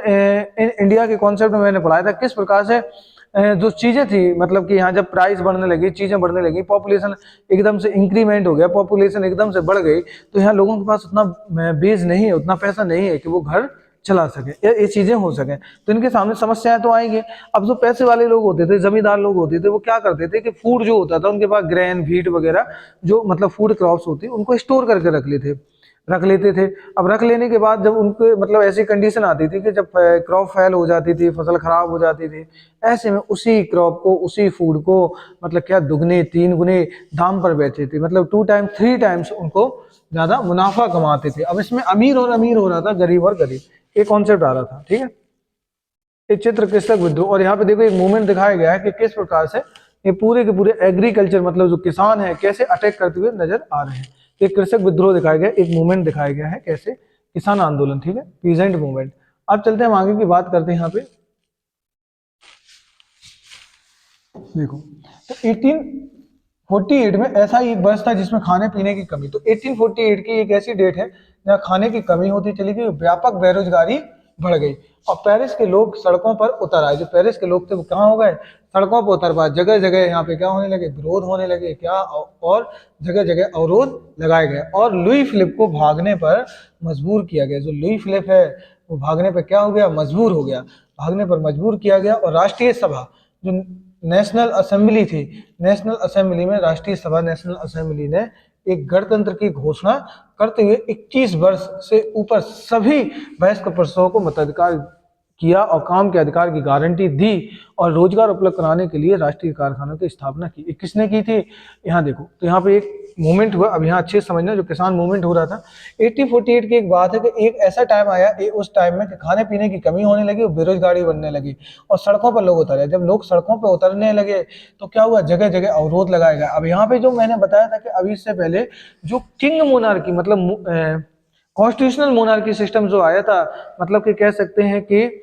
इंडिया के कॉन्सेप्ट में मैंने पढ़ाया था किस प्रकार से जो चीजें थी, मतलब कि यहाँ जब प्राइस बढ़ने लगी, चीजें बढ़ने लगी, पॉपुलेशन एकदम से इंक्रीमेंट हो गया, पॉपुलेशन एकदम से बढ़ गई, तो यहाँ लोगों के पास उतना बेस नहीं है, उतना पैसा नहीं है कि वो घर चला सके या ये चीजें हो सके, तो इनके सामने समस्याएं तो आएंगी। अब जो पैसे वाले लोग होते थे, जमींदार लोग होते थे, वो क्या करते थे कि फूड जो होता था उनके पास, ग्रेन व्हीट वगैरह जो मतलब फूड क्रॉप्स होती, उनको स्टोर करके रख लेते थे। अब रख लेने के बाद जब उनके मतलब ऐसी कंडीशन आती थी कि जब क्रॉप फेल हो जाती थी, फसल खराब हो जाती थी, ऐसे में उसी क्रॉप को, उसी फूड को मतलब क्या दुगने 3 गुने दाम पर बेचते थे, मतलब 2 टाइम्स 3 टाइम्स उनको ज्यादा मुनाफा कमाते थे। अब इसमें अमीर और अमीर हो रहा था, गरीब और गरीब, ये कॉन्सेप्ट आ रहा था। ठीक है, ये चित्र कृषक विद्रोह, और यहाँ पे देखो एक मूवमेंट दिखाया गया है कि किस प्रकार से ये पूरे के पूरे एग्रीकल्चर मतलब जो किसान है कैसे अटैक करते हुए नजर आ रहे हैं। एक कृषक विद्रोह दिखाया गया, एक मूवमेंट दिखाया गया है कैसे किसान आंदोलन, ठीक है, पीजेंट मूवमेंट। अब चलते हैं हम आगे की बात करते हैं। यहाँ पे देखो, तो 1848 में ऐसा ही एक वर्ष था जिसमें खाने पीने की कमी, तो 1848 की एक ऐसी डेट है जहाँ खाने की कमी होती चली गई, व्यापक बेरोजगारी बढ़ गई और पेरिस के लोग सड़कों पर उतर आए। जो पेरिस के लोग थे वो कहाँ हो गए? सड़कों पर उतर पाए। जगह जगह यहाँ पे क्या होने लगे? विरोध होने लगे, क्या, और जगह जगह अवरोध लगाए गए और लुई फिलिप को भागने पर मजबूर किया गया। जो लुई फिलिप है वो भागने पर क्या हो गया? मजबूर हो गया, भागने पर मजबूर किया गया। और राष्ट्रीय सभा जो नेशनल असेंबली थी, नेशनल असेंबली में राष्ट्रीय सभा नेशनल असेंबली ने एक गणतंत्र की घोषणा करते हुए 21 वर्ष से ऊपर सभी वयस्क पुरुषों को मताधिकार किया और काम के अधिकार की गारंटी दी और रोजगार उपलब्ध कराने के लिए राष्ट्रीय कारखानों की स्थापना की। किसने की थी? यहाँ देखो, तो यहाँ पे एक मूवमेंट हुआ। अब यहाँ अच्छे समझना, जो किसान मूवमेंट हो रहा था 1848 की एक बात है कि एक ऐसा टाइम आया उस टाइम में कि खाने पीने की कमी होने लगी और बेरोजगारी बढ़ने लगी और सड़कों पर लोग उतरे। जब लोग सड़कों पर उतरने लगे तो क्या हुआ? जगह जगह अवरोध लगाया गया। अब यहाँ पे जो मैंने बताया था कि अभी इससे पहले जो किंग मोनार्की मतलब कॉन्स्टिट्यूशनल मोनार्की सिस्टम जो आया था, मतलब कि कह सकते हैं कि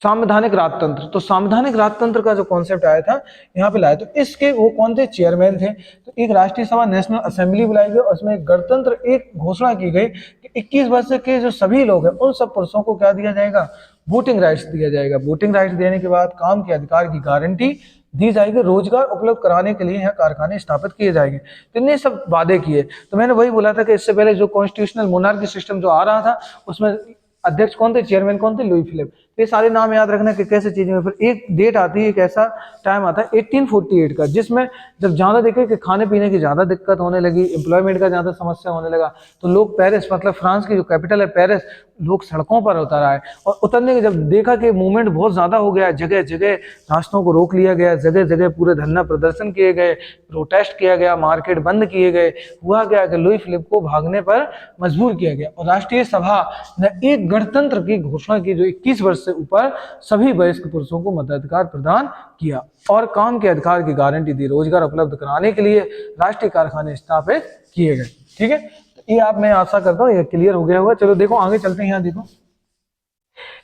संवैधानिक राजतंत्र, तो संवैधानिक राजतंत्र का जो कॉन्सेप्ट आया था यहाँ पे लाया। तो इसके वो कौन थे? चेयरमैन थे। तो एक राष्ट्रीय सभा नेशनल असेंबली बुलाई गई और उसमें गणतंत्र एक घोषणा की गई कि 21 वर्ष के जो सभी लोग हैं उन सब पुरुषों को क्या दिया जाएगा? वोटिंग राइट्स दिया जाएगा। वोटिंग राइट्स देने के बाद काम के अधिकार की गारंटी दी जाएगी, रोजगार उपलब्ध कराने के लिए यहाँ कारखाने स्थापित किए जाएंगे। तो इन्हें सब वादे किए। तो मैंने वही बोला था कि इससे पहले जो कॉन्स्टिट्यूशनल मोनार्की सिस्टम जो आ रहा था उसमें अध्यक्ष कौन थे? चेयरमैन कौन थे? Louis Philippe. ये सारे नाम याद रखना कि कैसे चीजें। फिर एक डेट आती है, एक ऐसा टाइम आता है 1848 का, जिसमें जब ज्यादा देखे कि खाने पीने की ज्यादा दिक्कत होने लगी, एम्प्लॉयमेंट का ज्यादा समस्या होने लगा, तो लोग पेरिस मतलब फ्रांस की जो कैपिटल है पेरिस, लोग सड़कों पर उतर आए। और उतरने के जब देखा कि मूवमेंट बहुत ज्यादा हो गया, जगह जगह रास्तों को रोक लिया गया, जगह जगह पूरे धरना प्रदर्शन किए गए, प्रोटेस्ट किया गया, मार्केट बंद किए गए, हुआ क्या कि लुई फिलिप को भागने पर मजबूर किया गया और राष्ट्रीय सभा ने एक गणतंत्र की घोषणा की जो 21 वर्ष से ऊपर सभी वयस्क पुरुषों को मताधिकार प्रदान किया और काम के अधिकार की गारंटी दी, रोजगार उपलब्ध कराने के लिए राष्ट्रीय कारखाने स्थापित किए गए। ठीक है, ये आप, मैं आशा करता हूँ ये क्लियर हो गया होगा। चलो देखो आगे चलते हैं। यहाँ देखो,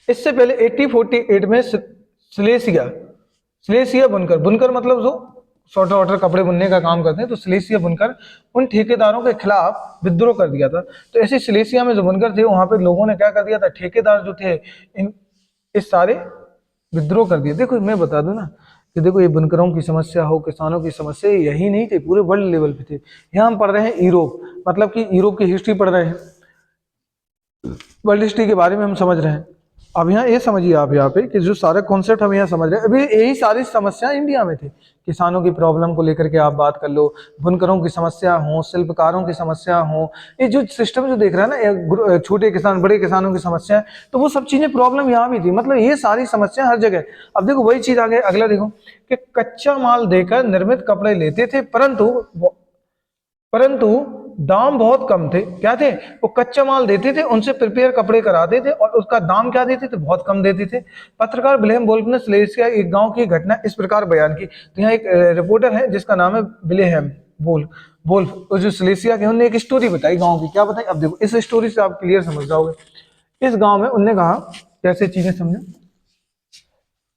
इससे पहले 1848 में सिलेसिया बुनकर मतलब जो स्वेटर वाटर कपड़े बुनने का काम करते हैं, तो सिलेसिया बुनकर उन ठेकेदारों के खिलाफ विद्रोह कर दिया था। तो ऐसे सिलेसिया में जो बुनकर थे वहां पे लोगों ने क्या कर दिया था? ठेकेदार जो थे इस सारे विद्रोह कर दिए। देखो मैं बता दूं ना कि देखो ये बुनकरों की समस्या हो, किसानों की समस्या यही नहीं थी, पूरे वर्ल्ड लेवल पे थे। यहाँ हम पढ़ रहे हैं यूरोप, मतलब कि यूरोप की हिस्ट्री पढ़ रहे हैं, वर्ल्ड हिस्ट्री के बारे में हम समझ रहे हैं। अब यहाँ ये समझिए आप यहाँ पे कि जो सारा कॉन्सेप्ट हम यहाँ समझ रहे हैं, अभी यही सारी समस्या इंडिया में थी। किसानों की प्रॉब्लम को लेकर के आप बात कर लो, बुनकरों की समस्या हो, शिल्पकारों की समस्या हो, ये जो सिस्टम जो देख रहा है ना, ये छोटे किसान बड़े किसानों की समस्या है, तो वो सब चीजें प्रॉब्लम यहाँ भी थी। मतलब ये सारी समस्या हर जगह। अब देखो वही चीज आगे अगला देखो कि कच्चा माल देकर निर्मित कपड़े लेते थे, परंतु दाम बहुत कम थे। क्या थे? वो कच्चा माल देते थे, उनसे प्रिपेयर कपड़े कराते थे और उसका दाम क्या देते थे? बहुत कम देते थे। पत्रकार विलियम वोल्फ ने सिलेसिया एक गांव की घटना इस प्रकार बयान की। तो यहाँ एक रिपोर्टर है जिसका नाम है विलियम वोल्फ वोल्फ तो जो सिलेसिया के, उन्होंने एक स्टोरी बताई गाँव की। क्या बताई? अब देखो इस स्टोरी से आप क्लियर समझ जाओगे। इस गाँव में उनने कहा, कैसे चीजें समझे,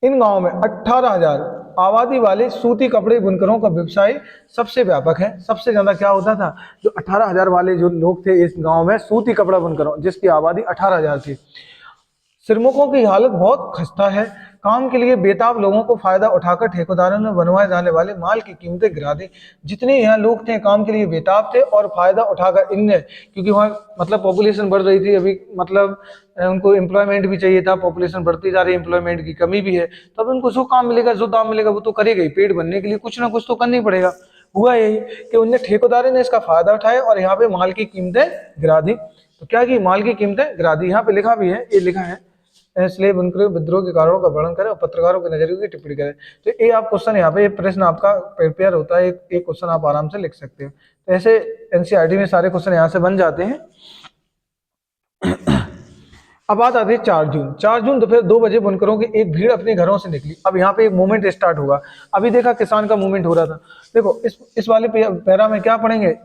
इन गांवों में 18,000 आबादी वाले सूती कपड़े बुनकरों का व्यवसाय सबसे व्यापक है। सबसे ज्यादा क्या होता था? जो 18,000 वाले जो लोग थे इस गांव में, सूती कपड़ा बुनकरों, जिसकी आबादी 18,000 थी। श्रमिकों की हालत बहुत खस्ता है। काम के लिए बेताब लोगों को फायदा उठाकर ठेकेदारों ने बनवाए जाने वाले माल की कीमतें गिरा दी। जितने यहाँ लोग थे काम के लिए बेताब थे और फायदा उठाकर इनने, क्योंकि वहाँ मतलब पॉपुलेशन बढ़ रही थी अभी, मतलब उनको एम्प्लॉयमेंट भी चाहिए था, पॉपुलेशन बढ़ती जा रही है, एम्प्लॉयमेंट की कमी भी है, तब उनको जो काम मिलेगा, जो दाम मिलेगा वो तो करेगा ही। पेट भरने के लिए कुछ ना कुछ तो करना ही पड़ेगा। हुआ यही कि उनने ठेकेदारों ने इसका फायदा उठाया और यहाँ पे माल की कीमतें गिरा दी। तो क्या की? माल की कीमतें गिरा दी। यहाँ पे लिखा भी है, ये लिखा है, इसलिए बुनकरों विद्रोह के कारणों का वर्णन करें और पत्रकारों के नजरिए की टिप्पणी करें। तो ये आप क्वेश्चन यहाँ पे, प्रश्न आपका प्रिपेयर होता है, एक क्वेश्चन आप आराम से लिख सकते हो। तो ऐसे एनसीईआरटी में सारे क्वेश्चन यहाँ से बन जाते हैं। अब बात आती है 4 जून। 4 जून दोपहर 2 बजे बुनकरों की एक भीड़ अपने घरों से निकली। अब यहाँ पे एक मूवमेंट स्टार्ट होगा। अभी देखा किसान का मूवमेंट हो रहा था, देखो इस वाले पैरा में क्या पढ़ेंगे?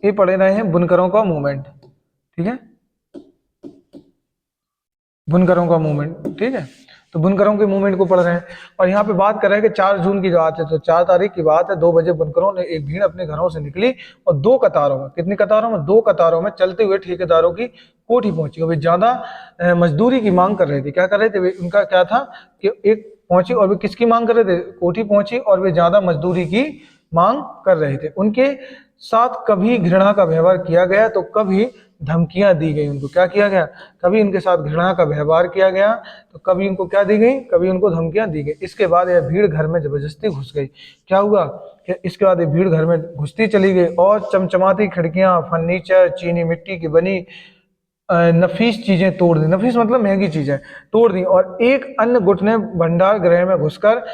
ये पढ़े रहे हैं बुनकरों का मूवमेंट, ठीक है, बुनकरों का मूवमेंट, ठीक है। तो बुनकरों के मूवमेंट को पढ़ रहे हैं और यहाँ पे बात कर रहे हैं कि 4 जून की बात है। तो 4 तारीख की बात है, 2 बजे बुनकरों ने एक भीड़ अपने घरों से निकली और 2 कतारों में, कितनी कतारों में? 2 कतारों में चलते हुए ठेकेदारों की कोठी पहुंची। वे ज्यादा मजदूरी की मांग कर रहे थे। क्या कर रहे थे? उनका क्या था कि एक पहुंची और वे किसकी मांग कर रहे थे? कोठी पहुंची और वे ज्यादा मजदूरी की मांग कर रहे थे। उनके साथ कभी घृणा का व्यवहार किया गया तो कभी धमकियां दी गई। उनको क्या किया गया? कभी उनके साथ घृणा का व्यवहार किया गया तो कभी उनको क्या दी गई? कभी उनको धमकियां दी गई। इसके बाद यह भीड़ घर में जबरदस्ती घुस गई। क्या हुआ कि इसके बाद ये भीड़ घर में घुसती चली गई और चमचमाती खिड़कियां, फर्नीचर, चीनी मिट्टी की बनी नफीस चीजें तोड़ दी। नफीस मतलब महंगी चीजें तोड़ दी। और एक अन्य गुट ने भंडार गृह में घुसकर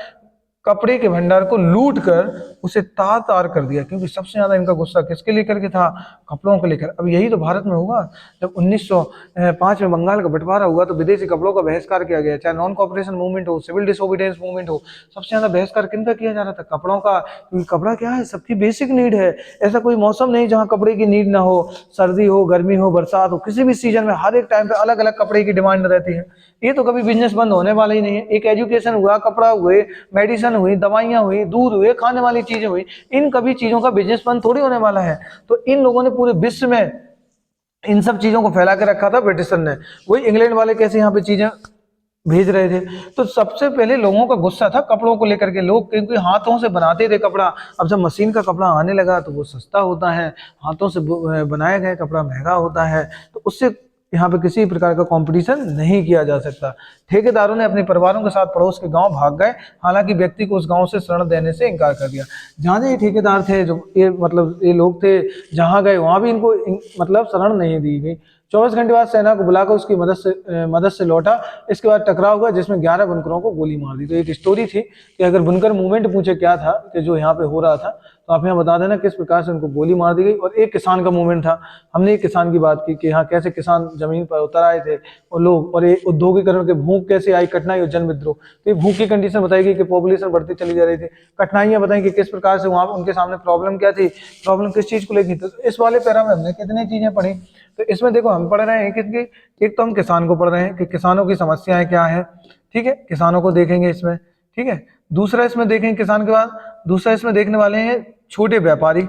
कपड़े के भंडार को लूट कर उसे तार तार कर दिया। क्योंकि सबसे ज्यादा इनका गुस्सा किसके लेकर के था? कपड़ों को लेकर। अब यही तो भारत में हुआ जब 1905 में बंगाल का बंटवारा हुआ तो विदेशी कपड़ों का बहिष्कार किया गया। चाहे नॉन कॉपरेशन मूवमेंट हो, सिविल डिसोबीडियंस मूवमेंट हो, सबसे ज्यादा बहिष्कार किनका किया जा रहा था? कपड़ों का। क्योंकि कपड़ा क्या है? सबकी बेसिक नीड है। ऐसा कोई मौसम नहीं जहाँ कपड़े की नीड ना हो। सर्दी हो, गर्मी हो, बरसात हो, किसी भी सीजन में हर एक टाइम पे अलग अलग कपड़े की डिमांड रहती है। ये तो कभी बिजनेस बंद होने वाला ही नहीं है। एक एजुकेशन हुआ, कपड़ा हुए, मेडिसिन हुई, दवाइयां हुई, दूध हुए, खाने वाली चीजें हुई, इन कभी चीजों का बिजनेस बंद थोड़ी होने वाला है। तो इन लोगों ने पूरे विश्व में इन सब चीजों को फैला के रखा था ब्रिटिशर ने। वही इंग्लैंड वाले कैसे यहाँ पे चीजें भेज रहे थे। तो सबसे पहले लोगों का गुस्सा था कपड़ों को लेकर के। लोग क्योंकि हाथों से बनाते थे कपड़ा, अब जब मशीन का कपड़ा आने लगा तो वो सस्ता होता है, हाथों से बनाया गया कपड़ा महंगा होता है, तो उससे यहाँ पे किसी प्रकार का कंपटीशन नहीं किया जा सकता। ठेकेदारों ने अपने परिवारों के साथ पड़ोस के गांव भाग गए। हालांकि व्यक्ति को उस गांव से शरण देने से इनकार कर दिया। जहाँ ये ठेकेदार थे, जो ये मतलब ये लोग थे, जहाँ गए वहां भी इनको मतलब शरण नहीं दी गई। 24 घंटे बाद सेना को बुलाकर उसकी मदद से लौटा। इसके बाद टकराव हुआ जिसमें 11 बुनकरों को गोली मार दी। तो एक स्टोरी थी कि अगर बुनकर मूवमेंट पूछे क्या था कि जो यहाँ पे हो रहा था, तो आप यहाँ बता देना किस प्रकार से उनको गोली मार दी गई। और एक किसान का मूवमेंट था। हमने एक किसान की बात की कि यहाँ कैसे किसान जमीन पर उतर आए थे और लोग, और ये औद्योगिकरण के भूख कैसे आई, कठिनाई और जन विद्रोह। तो ये भूख की कंडीशन बताई गई कि पॉपुलेशन बढ़ती चली जा रही थी। कठिनाइयां बताई कि किस प्रकार से वहां उनके सामने प्रॉब्लम क्या थी, प्रॉब्लम किस चीज को लेकर। तो इस वाले पैरा में हमने कितनी चीजें पढ़ी। तो इसमें देखो हम पढ़ रहे हैं कि एक तो हम किसान को पढ़ रहे हैं कि किसानों की समस्याएं क्या है, ठीक है, किसानों को देखेंगे इसमें, ठीक है। दूसरा इसमें देखेंगे किसान के बाद, दूसरा इसमें देखने वाले हैं छोटे व्यापारी,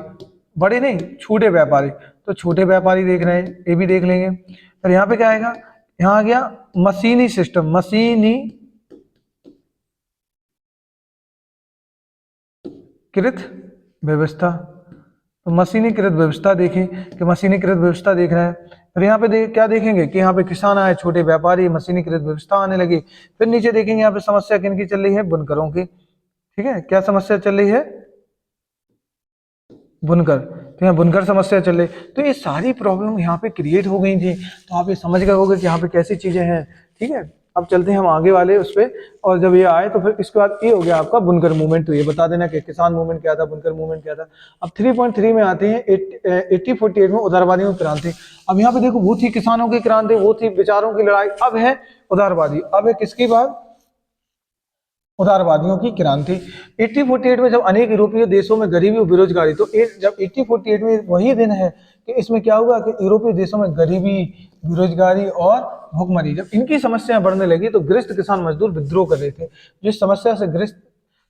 बड़े नहीं छोटे व्यापारी। तो छोटे व्यापारी देख रहे हैं, ये भी देख लेंगे। फिर यहाँ पे क्या आएगा? यहाँ आ गया मशीनी सिस्टम, मशीनी कृत व्यवस्था, तो मशीनीकृत व्यवस्था देखें कि मशीनीकृत व्यवस्था देख रहे हैं। फिर यहाँ पे क्या देखेंगे कि यहाँ पे किसान आए, छोटे व्यापारी, मशीनीकृत व्यवस्था आने लगी। फिर नीचे देखेंगे यहाँ पे समस्या किनकी चल रही है, बुनकरों की। ठीक है, क्या समस्या चल रही है, बुनकर। तो यहाँ बुनकर समस्या चल रही। तो ये सारी प्रॉब्लम यहाँ पे क्रिएट हो गई थी। तो आप ये समझ गए होंगे कि यहाँ पे कैसी चीजें हैं। ठीक है, अब चलते हैं हम आगे वाले उस पर। और जब ये आए तो फिर इसके बाद ये हो गया आपका बुनकर मूवमेंट। तो ये बता देना कि किसान मूवमेंट क्या था, बुनकर मूवमेंट क्या था। अब 3.3 में आते हैं 1848 में उदारवादियों की क्रांति। अब यहाँ पे देखो, वो थी किसानों की क्रांति, वो थी विचारों की लड़ाई। अब है उदारवादी, अब है किसकी बात, उदारवादियों की क्रांति। 1848 में जब अनेक यूरोपीय देशों में गरीबी और बेरोजगारी, तो जब 1848 में वही दिन है कि इसमें क्या हुआ कि यूरोपीय देशों में गरीबी, बेरोजगारी और भुखमरी, जब इनकी समस्याएं बढ़ने लगी तो ग्रस्त किसान मजदूर विद्रोह कर रहे थे। जिस समस्या से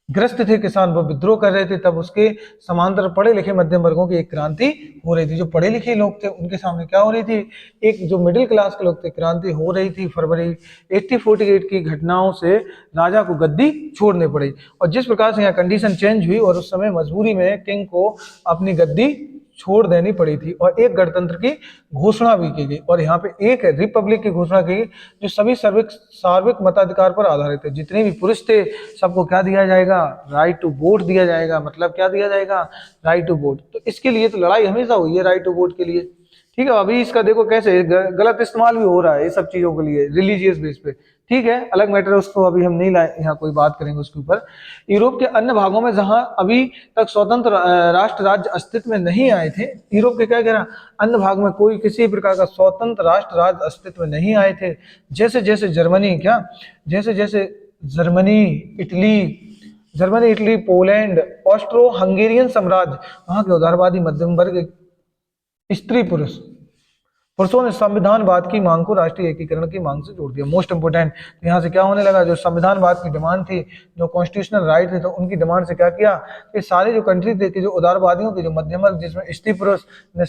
ग्रस्त थे किसान, वो विद्रोह कर रहे थे। तब उसके समांतर पढ़े लिखे मध्यम वर्गों की एक क्रांति हो रही थी। जो पढ़े लिखे लोग थे उनके सामने क्या हो रही थी, एक जो मिडिल क्लास के लोग थे, क्रांति हो रही थी। फरवरी 1848 की घटनाओं से राजा को गद्दी छोड़नी पड़ी। और जिस प्रकार से यहाँ कंडीशन चेंज हुई और उस समय मजबूरी में किंग को अपनी गद्दी छोड़ देनी पड़ी थी और एक गणतंत्र की घोषणा भी की गई। और यहाँ पे एक रिपब्लिक की घोषणा की गई जो सभी सार्वत्रिक मताधिकार पर आधारित है। जितने भी पुरुष थे सबको क्या दिया जाएगा, राइट टू वोट दिया जाएगा। मतलब क्या दिया जाएगा, राइट टू वोट। तो इसके लिए तो लड़ाई हमेशा हुई है राइट टू वोट के लिए। ठीक है, अभी इसका देखो कैसे गलत इस्तेमाल भी हो रहा है ये सब चीजों के लिए, रिलीजियस बेस पे। ठीक है, अलग मैटर, उसको अभी हम नहीं लाए यहाँ, कोई बात करेंगे उसके ऊपर। यूरोप के अन्य भागों में जहां अभी तक स्वतंत्र राष्ट्र राज्य अस्तित्व में नहीं आए थे, यूरोप के क्या कह रहा, अन्य भाग में कोई किसी प्रकार का स्वतंत्र राष्ट्र राज्य अस्तित्व में नहीं आए थे। जैसे जैसे जर्मनी, जैसे जैसे Germany, Italy, Poland, Austro Hungarian साम्राज्य, वहां के उदारवादी मध्यम वर्ग स्त्री पुरुषों ने संविधानवाद की मांग को राष्ट्रीय एकीकरण की मांग से जोड़ दिया। मोस्ट इंपोर्टेंट, तो यहाँ से क्या होने लगा, जो संविधानवाद की डिमांड थी, जो कॉन्स्टिट्यूशनल राइट थे, तो उनकी डिमांड से क्या किया कि सारे जो कंट्री थे कि जो उदारवादियों के जो मध्यम वर्ग जिसमें स्त्री पुरुष ने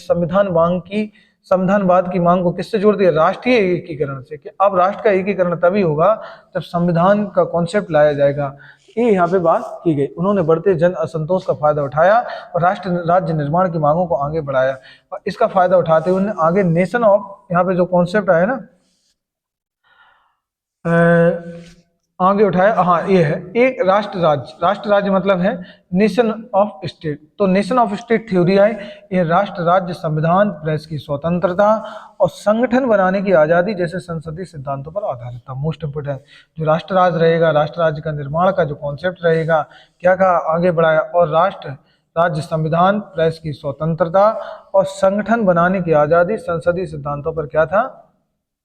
संविधानवाद की मांग को किससे जोड़ दिया, राष्ट्रीय एकीकरण से। कि अब राष्ट्र का एकीकरण तभी होगा जब संविधान का कॉन्सेप्ट लाया जाएगा। ये यहाँ पे बात की गई। उन्होंने बढ़ते जन असंतोष का फायदा उठाया और राष्ट्र राज्य निर्माण की मांगों को आगे बढ़ाया। और इसका फायदा उठाते हुए उन्होंने आगे नेशन ऑफ, यहाँ पे जो कॉन्सेप्ट आया ना, आगे उठाया, हाँ ये है एक राष्ट्र राज्य मतलब है नेशन ऑफ स्टेट। तो नेशन ऑफ स्टेट थ्योरी आई, ये राष्ट्र राज्य, संविधान, प्रेस की स्वतंत्रता और संगठन बनाने की आज़ादी जैसे संसदीय सिद्धांतों पर आधारित था। मोस्ट इंपोर्टेंट, जो राष्ट्र राज्य रहेगा, राष्ट्र राज्य का निर्माण का जो कॉन्सेप्ट रहेगा, क्या कहा, आगे बढ़ाया। और राष्ट्र राज्य, संविधान, प्रेस की स्वतंत्रता और संगठन बनाने की आज़ादी संसदीय सिद्धांतों पर क्या था,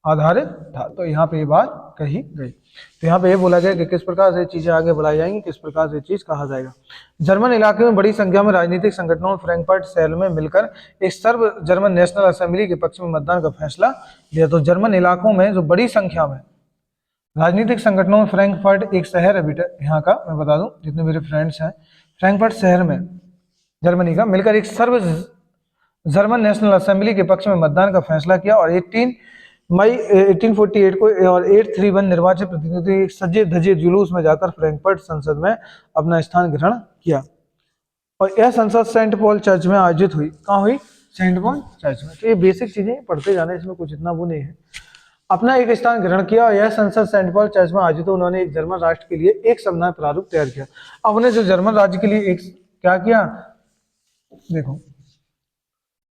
आधारित था। तो यहाँ पे ये बात कही गई। तो यहाँ पे ये बोला गया कि किस प्रकार से चीजें आगे बढ़ाई जाएंगी, किस प्रकार से चीज कहा जाएगा। जर्मन इलाके में बड़ी संख्या में राजनीतिक संगठनों में फ्रैंकफर्ट शहर में मिलकर एक सर्व जर्मन नेशनल असेंबली के पक्ष में मतदान का फैसला लिया। तो जर्मन इलाकों में जो बड़ी संख्या में राजनीतिक संगठनों में, फ्रैंकफर्ट एक शहर है बेटा यहाँ का, मैं बता दूं जितने मेरे फ्रेंड्स हैं, फ्रैंकफर्ट शहर में जर्मनी का मिलकर एक सर्व जर्मन नेशनल असेंबली के पक्ष में मतदान का फैसला किया। और 18 मई 1848 को और 831 निर्वाचित प्रतिनिधि एक सजे धजे जुलूस में जाकर फ्रैंकफर्ट संसद में अपना स्थान ग्रहण किया। और यह संसद सेंट पॉल चर्च में आयोजित हुई। कहाँ हुई, सेंट पॉल चर्च में। तो ये बेसिक चीजें पढ़ते जाने, इसमें कुछ इतना वो नहीं है। अपना एक स्थान ग्रहण किया और यह संसद सेंट पॉल चर्च में आयोजित, उन्होंने एक जर्मन राष्ट्र के लिए एक संविधान प्रारूप तैयार किया। अब उन्हें जो जर्मन राज्य के लिए एक क्या किया, देखो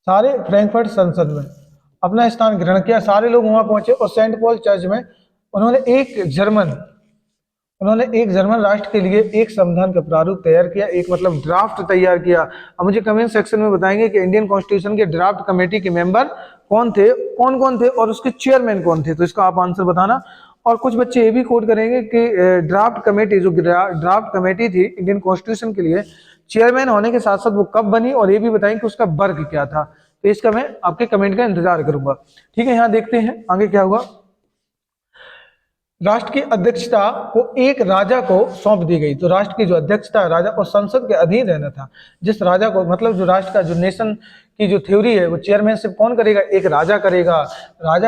सारे फ्रैंकफर्ट संसद में अपना स्थान ग्रहण किया, सारे लोग वहां पहुंचे और सेंट पॉल चर्च में उन्होंने एक जर्मन राष्ट्र के लिए एक संविधान का प्रारूप तैयार किया, एक मतलब ड्राफ्ट तैयार किया। अब मुझे कमेंट सेक्शन में बताएंगे कि इंडियन कॉन्स्टिट्यूशन के ड्राफ्ट कमेटी के मेंबर कौन कौन थे और उसके चेयरमैन कौन थे। तो इसका आप आंसर बताना। और कुछ बच्चे ये भी कोट करेंगे कि ड्राफ्ट कमेटी, जो ड्राफ्ट कमेटी थी इंडियन कॉन्स्टिट्यूशन के लिए, चेयरमैन होने के साथ साथ वो कब बनी और ये भी बताएंगे कि उसका वर्ग क्या था। तो इसका मैं आपके कमेंट का इंतजार करूंगा। ठीक है, यहाँ देखते हैं आगे क्या हुआ। राष्ट्र की अध्यक्षता को एक राजा को सौंप दी गई। तो राष्ट्र की जो अध्यक्षता राजा और संसद के अधीन रहना था। जिस राजा को, मतलब जो राष्ट्र का, जो नेशन की जो थ्योरी है वो चेयरमैनशिप कौन करेगा, एक राजा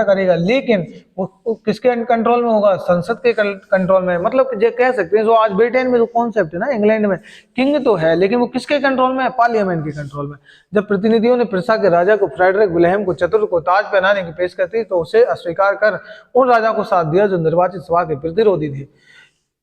करेगा, लेकिन वो किसके कंट्रोल में होगा, संसद के कंट्रोल में। मतलब ये कह सकते हैं जो आज ब्रिटेन में जो कॉन्सेप्ट है ना, इंग्लैंड में किंग तो है लेकिन वो किसके कंट्रोल में है, पार्लियामेंट के कंट्रोल में। जब प्रतिनिधियों ने प्रिसा के राजा को फ्रेडरिक विलेहम को चतुर को ताज पहनाने की पेश करती तो उसे अस्वीकार कर उन राजा को साथ दिया जो निर्वाचित सभा के प्रतिरोधी थे,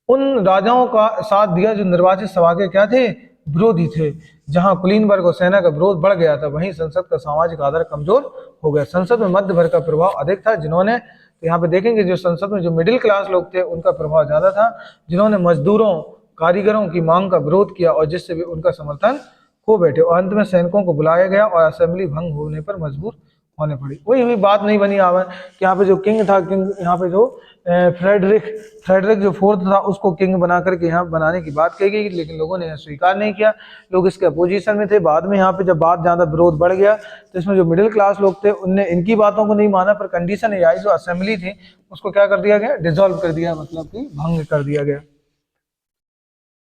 उन राजाओं का साथ दिया जो निर्वाचित सभा के क्या थे, विरोधी थे। जहां कुलीन वर्ग और सेना का विरोध बढ़ गया था वहीं संसद का सामाजिक आधार कमजोर हो गया। संसद में मध्य वर्ग का प्रभाव अधिक था, जिन्होंने, तो यहाँ पे देखेंगे जो संसद में जो मिडिल क्लास लोग थे उनका प्रभाव ज्यादा था, जिन्होंने मजदूरों कारीगरों की मांग का विरोध किया और जिससे भी उनका समर्थन खो बैठे और अंत में सैनिकों को बुलाया गया और असेंबली भंग होने पर मजबूर होने पड़ी। वही हुई बात नहीं बनी आवन कि यहाँ पे जो किंग था, किंग यहाँ पे जो फ्रेडरिक जो फोर्थ था उसको किंग बना करके यहाँ बनाने की बात कही गई, लेकिन लोगों ने स्वीकार नहीं किया, लोग इसके अपोजिशन में थे। बाद में यहाँ पे जब बात ज्यादा विरोध बढ़ गया तो इसमें जो मिडिल क्लास लोग थे उनने इनकी बातों को नहीं माना, पर कंडीशन ये आई जो असेंबली थी उसको क्या कर दिया गया, डिसॉल्व कर दिया, मतलब कि भंग कर दिया गया।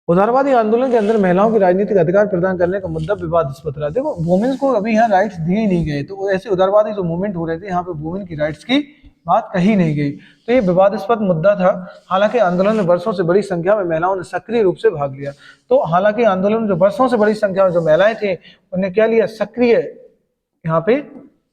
उदारवादी आंदोलन के अंदर महिलाओं की राजनीतिक अधिकार प्रदान करने का मुद्दा विवादास्पद रहा। देखो वुमेन्स को अभी यहाँ राइट्स दिए नहीं गए, तो ऐसे उदारवादी जो मूवमेंट हो रहे थे यहाँ पे वुमेन की राइट्स की बात कही नहीं गई, तो ये विवादास्पद मुद्दा था। हालांकि आंदोलन में वर्षों से बड़ी संख्या में महिलाओं ने सक्रिय रूप से भाग लिया। तो हालांकि आंदोलन में जो वर्षों से बड़ी संख्या में जो महिलाएं थी उन्हें क्या लिया, सक्रिय यहाँ पे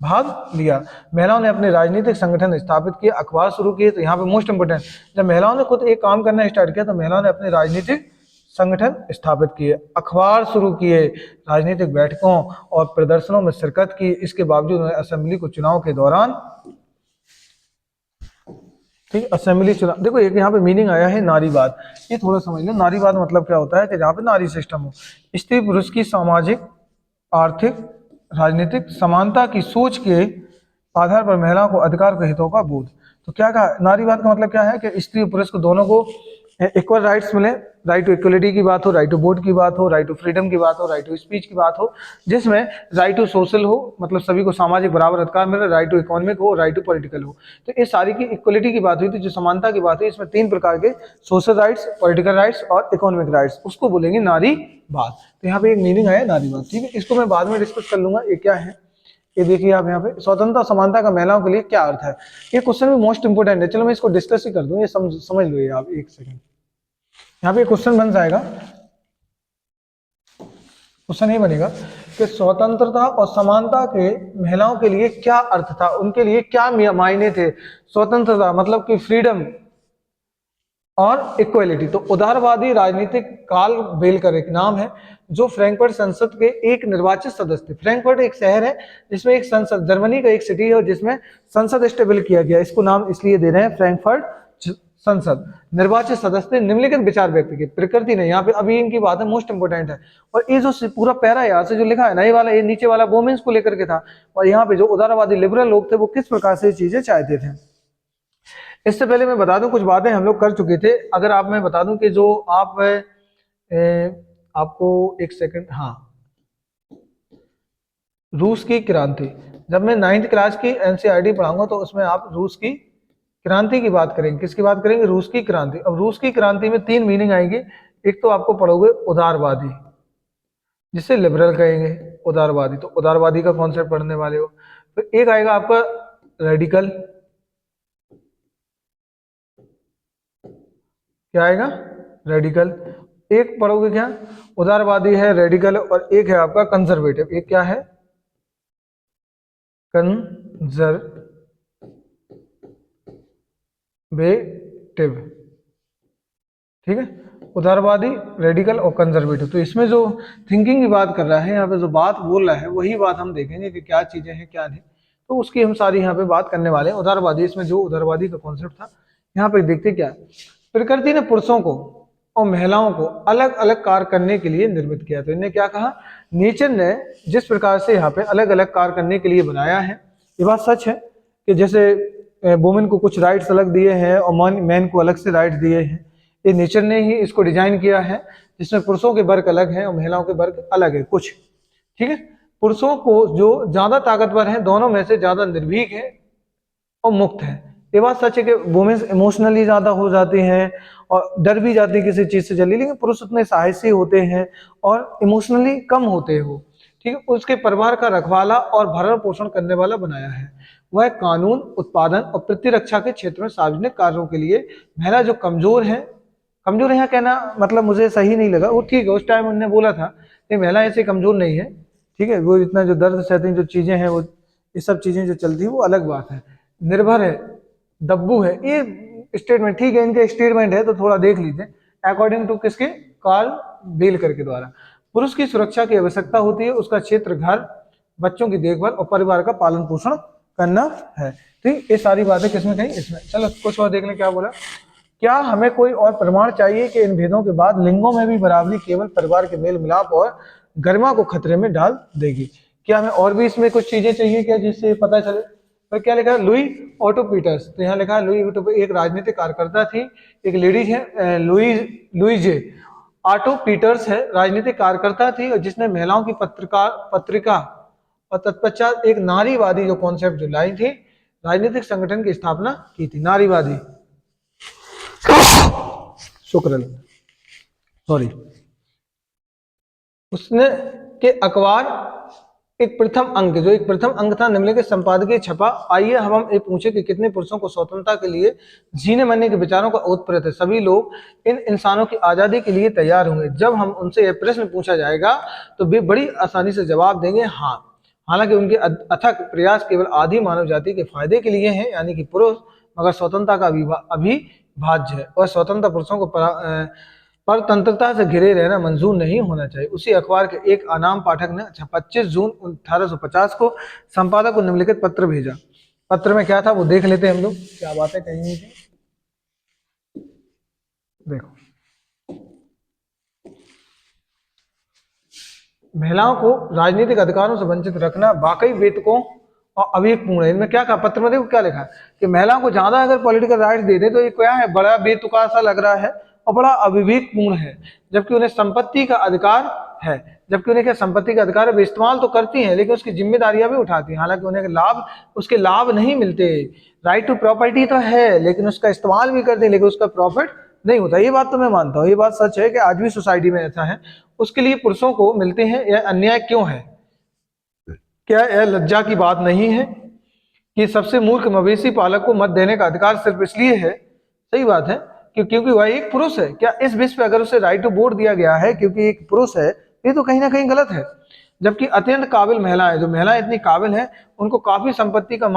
भाग लिया। महिलाओं ने अपने राजनीतिक संगठन स्थापित किए, अखबार शुरू किए। तो यहाँ पे मोस्ट इंपोर्टेंट, जब महिलाओं ने खुद एक काम करना स्टार्ट किया तो महिलाओं ने अपने राजनीतिक संगठन स्थापित किए, अखबार शुरू किए, राजनीतिक बैठकों और प्रदर्शनों में शिरकत की। इसके बावजूद उन्होंने असेंबली को चुनाव के दौरान, ठीक, असेंबली चुनाव, देखो एक यहाँ पे मीनिंग आया है नारीवाद, ये थोड़ा समझ लो। नारीवाद मतलब क्या होता है कि जहाँ पे नारी सिस्टम हो, स्त्री पुरुष की सामाजिक आर्थिक राजनीतिक समानता की सोच के आधार पर महिलाओं को अधिकार के हितों का बोध। तो क्या कहा, नारीवाद का मतलब क्या है कि स्त्री और पुरुष को दोनों को इक्वल राइट्स मिले, राइट टू इक्वलिटी की बात हो, राइट टू वोट की बात हो, राइट टू फ्रीडम की बात हो, राइट टू स्पीच की बात हो, जिसमें राइट टू सोशल हो, मतलब सभी को सामाजिक बराबर अधिकार मिले, राइट टू इकोनॉमिक हो, राइट टू पॉलिटिकल हो। तो ये सारी की इक्वलिटी की बात हुई थी, जो समानता की बात हुई, इसमें तीन प्रकार के सोशल राइट्स, पॉलिटिकल राइट्स और इकोनॉमिक राइट्स, उसको बोलेंगे नारीवाद। तो यहाँ पे एक मीनिंग आया नारीवाद, ठीक है, इसको मैं बाद में डिस्कस कर लूंगा। ये क्या है, ये देखिए आप यहाँ पे स्वतंत्रता समानता का महिलाओं के लिए क्या अर्थ है, ये क्वेश्चन भी मोस्ट इंपोर्टेंट है। चलो मैं इसको डिस्कस ही कर दूं, ये समझ लो ये आप, एक सेकंड। यहाँ पे क्वेश्चन बन जाएगा, क्वेश्चन ये बनेगा कि स्वतंत्रता और समानता के महिलाओं के लिए क्या अर्थ था, उनके लिए क्या मायने थे। स्वतंत्रता मतलब कि फ्रीडम और इक्वलिटी। तो उदारवादी राजनीतिक कार्ल बेलकर एक नाम है जो फ्रैंकफर्ट संसद के एक निर्वाचित सदस्य थे। फ्रैंकफर्ट एक शहर है जिसमें एक संसद, जर्मनी का एक सिटी है जिसमें संसद स्टेबल किया गया, इसको नाम इसलिए दे रहे हैं फ्रैंकफर्ट संसद। निर्वाचित सदस्य निम्नलिखित विचार व्यक्त किए, प्रकृति ने, यहाँ पे अभी इनकी बात है मोस्ट इंपोर्टेंट है। और ये जो पूरा पैरा यहाँ से जो लिखा है ना, ये वाला, ये नीचे वाला वुमेन्स को लेकर के था, और यहाँ पे जो उदारवादी लिबरल लोग थे वो किस प्रकार से चीजें चाहते थे। इससे पहले मैं बता दूं कुछ बातें हम लोग कर चुके थे। अगर आप, मैं बता दूं कि जो आप आपको एक सेकंड, हाँ, रूस की क्रांति, जब मैं 9th क्लास की एनसीईआरटी पढ़ाऊंगा तो उसमें आप रूस की क्रांति की बात करेंगे। किसकी बात करेंगे, रूस की क्रांति। अब रूस की क्रांति में तीन मीनिंग आएंगे। एक तो आपको पढ़ोगे उदारवादी, जिसे लिबरल कहेंगे, उदारवादी, तो उदारवादी का कॉन्सेप्ट पढ़ने वाले हो। फिर एक आएगा आपका रेडिकल, क्या आएगा, रेडिकल। एक पढ़ोगे क्या, उदारवादी है, रेडिकल, और एक है आपका कंजर्वेटिव। एक क्या है, कंजर्वेटिव, ठीक है, उदारवादी, रेडिकल और कंजर्वेटिव। तो इसमें जो थिंकिंग की बात कर रहा है, यहाँ पे जो बात बोल रहा है वही बात हम देखेंगे कि क्या चीजें हैं क्या नहीं, तो उसकी हम सारी यहाँ पे बात करने वाले हैं। उदारवादी, इसमें जो उदारवादी का कॉन्सेप्ट था यहाँ पे देखते क्या, प्रकृति ने पुरुषों को और महिलाओं को अलग अलग कार्य करने के लिए निर्मित किया। तो इन्हें क्या कहा, नेचर ने जिस प्रकार से यहाँ पे अलग अलग कार्य करने के लिए बनाया है, ये बात सच है कि जैसे वुमेन को कुछ राइट्स अलग दिए हैं और मैन को अलग से राइट्स दिए हैं, ये नेचर ने ही इसको डिजाइन किया है, जिसमें पुरुषों के वर्ग अलग हैं और महिलाओं के वर्ग अलग है कुछ, ठीक है। पुरुषों को जो ज्यादा ताकतवर हैं, दोनों में से ज्यादा निर्भीक है और मुक्त है। ये बात सच है कि वुमेन्स इमोशनली ज्यादा हो जाती हैं और डर भी जाती है किसी चीज से जल्दी, लेकिन पुरुष उतने साहसी होते हैं और इमोशनली कम होते हो। ठीक है, उसके परिवार का रखवाला और भरण पोषण करने वाला बनाया है। वह कानून, उत्पादन और प्रतिरक्षा के क्षेत्र में सार्वजनिक कार्यों के लिए महिला जो कमजोर है, कमजोर यहाँ कहना मतलब मुझे सही नहीं लगा, वो ठीक है उस टाइम उन्होंने बोला था कि महिला ऐसे कमजोर नहीं है, ठीक है, वो इतना जो दर्द सहती जो चीजें हैं वो ये सब चीजें जो चलती है वो अलग बात है। निर्भर है, दब्बू है, ये स्टेटमेंट ठीक है, इनके स्टेटमेंट है तो थोड़ा देख लीजिए। अकॉर्डिंग टू किसके, कार्ल बेलकर के द्वारा। पुरुष की सुरक्षा की आवश्यकता होती है, उसका क्षेत्र घर, बच्चों की देखभाल और परिवार का पालन पोषण करना है। ठीक, ये सारी बातें किसमें कहीं, इसमें। चलो कुछ और देख लें क्या बोला। क्या हमें कोई और प्रमाण चाहिए कि इन भेदों के बाद लिंगों में भी बराबरी केवल परिवार के मेल मिलाप और गरिमा को खतरे में डाल देगी? क्या हमें और भी इसमें कुछ चीजें चाहिए क्या जिससे पता चले? तो क्या लिखा है, लुई ऑटो पीटर्स, तो यहाँ लिखा है लुई ऑटो एक राजनीतिक कार्यकर्ता थी, एक लेडीज है लुईजे ऑटो पीटर्स है, राजनीतिक कार्यकर्ता थी और जिसने महिलाओं की पत्रिका और तत्पश्चात एक नारीवादी जो कॉन्सेप्ट जो लाई थी, राजनीतिक संगठन की स्थापना की थी, नारीवादी, शुक्र, सॉरी, उसने के अखबार एक प्रथम अंक, जो एक प्रथम अंक था निम्नलिखित संपादकीय छपा। आइए हम ये पूछे कि कितने पुरुषों को स्वतंत्रता के लिए जीने मरने के विचारों का ओतप्रोत है? सभी लोग इन इंसानों की आजादी के लिए तैयार होंगे। जब हम उनसे यह प्रश्न पूछा जाएगा तो वे बड़ी आसानी से जवाब देंगे हाँ। हालांकि उनके अथक प्रयास केवल आधी मानव जाति के फायदे के लिए हैं, यानी कि पुरुष, मगर स्वतंत्रता का अभिभाज्य है और स्वतंत्र पुरुषों को परतंत्रता से घिरे रहना मंजूर नहीं होना चाहिए। उसी अखबार के एक अनाम पाठक ने 25 जून 1850 को संपादक को निम्नलिखित पत्र भेजा। पत्र में क्या था वो देख लेते हैं हम लोग, क्या बातें कही हुई थी। देखो, महिलाओं को राजनीतिक अधिकारों से वंचित रखना वाकई वेतकों और अविवेकपूर्ण है। इनमें क्या कहा पत्र में, देखो क्या लिखा है कि महिलाओं को ज्यादा अगर पॉलिटिकल राइट दे दे तो ये क्या है, बड़ा बेतुका सा लग रहा है और बड़ा अविवेकपूर्ण है। जबकि उन्हें संपत्ति का अधिकार है, जबकि उन्हें क्या संपत्ति का अधिकार है, वे इस्तेमाल तो करती हैं लेकिन उसकी जिम्मेदारियां भी उठाती हैं। हालांकि उन्हें लाभ, उसके लाभ नहीं मिलते। राइट टू प्रॉपर्टी तो है लेकिन उसका इस्तेमाल भी करते हैं लेकिन उसका प्रॉफिट नहीं होता। ये बात तो मैं मानता हूँ, ये बात सच है कि आज भी सोसाइटी में ऐसा है। उसके लिए पुरुषों को मिलते हैं, यह अन्याय क्यों है? क्या यह लज्जा की बात नहीं है कि सबसे मूर्ख मवेशी पालक को मत देने का अधिकार सिर्फ इसलिए है, सही बात है, क्योंकि वह एक पुरुष है? क्या इस विषय पे अगर उसे राइट टू वोट दिया गया है क्योंकि एक पुरुष है, ये तो कहीं ना कहीं गलत है। जबकि अत्यंत काबिल महिलाएं, जो महिलाएं इतनी काबिल हैं, उनको काफी संपत्ति का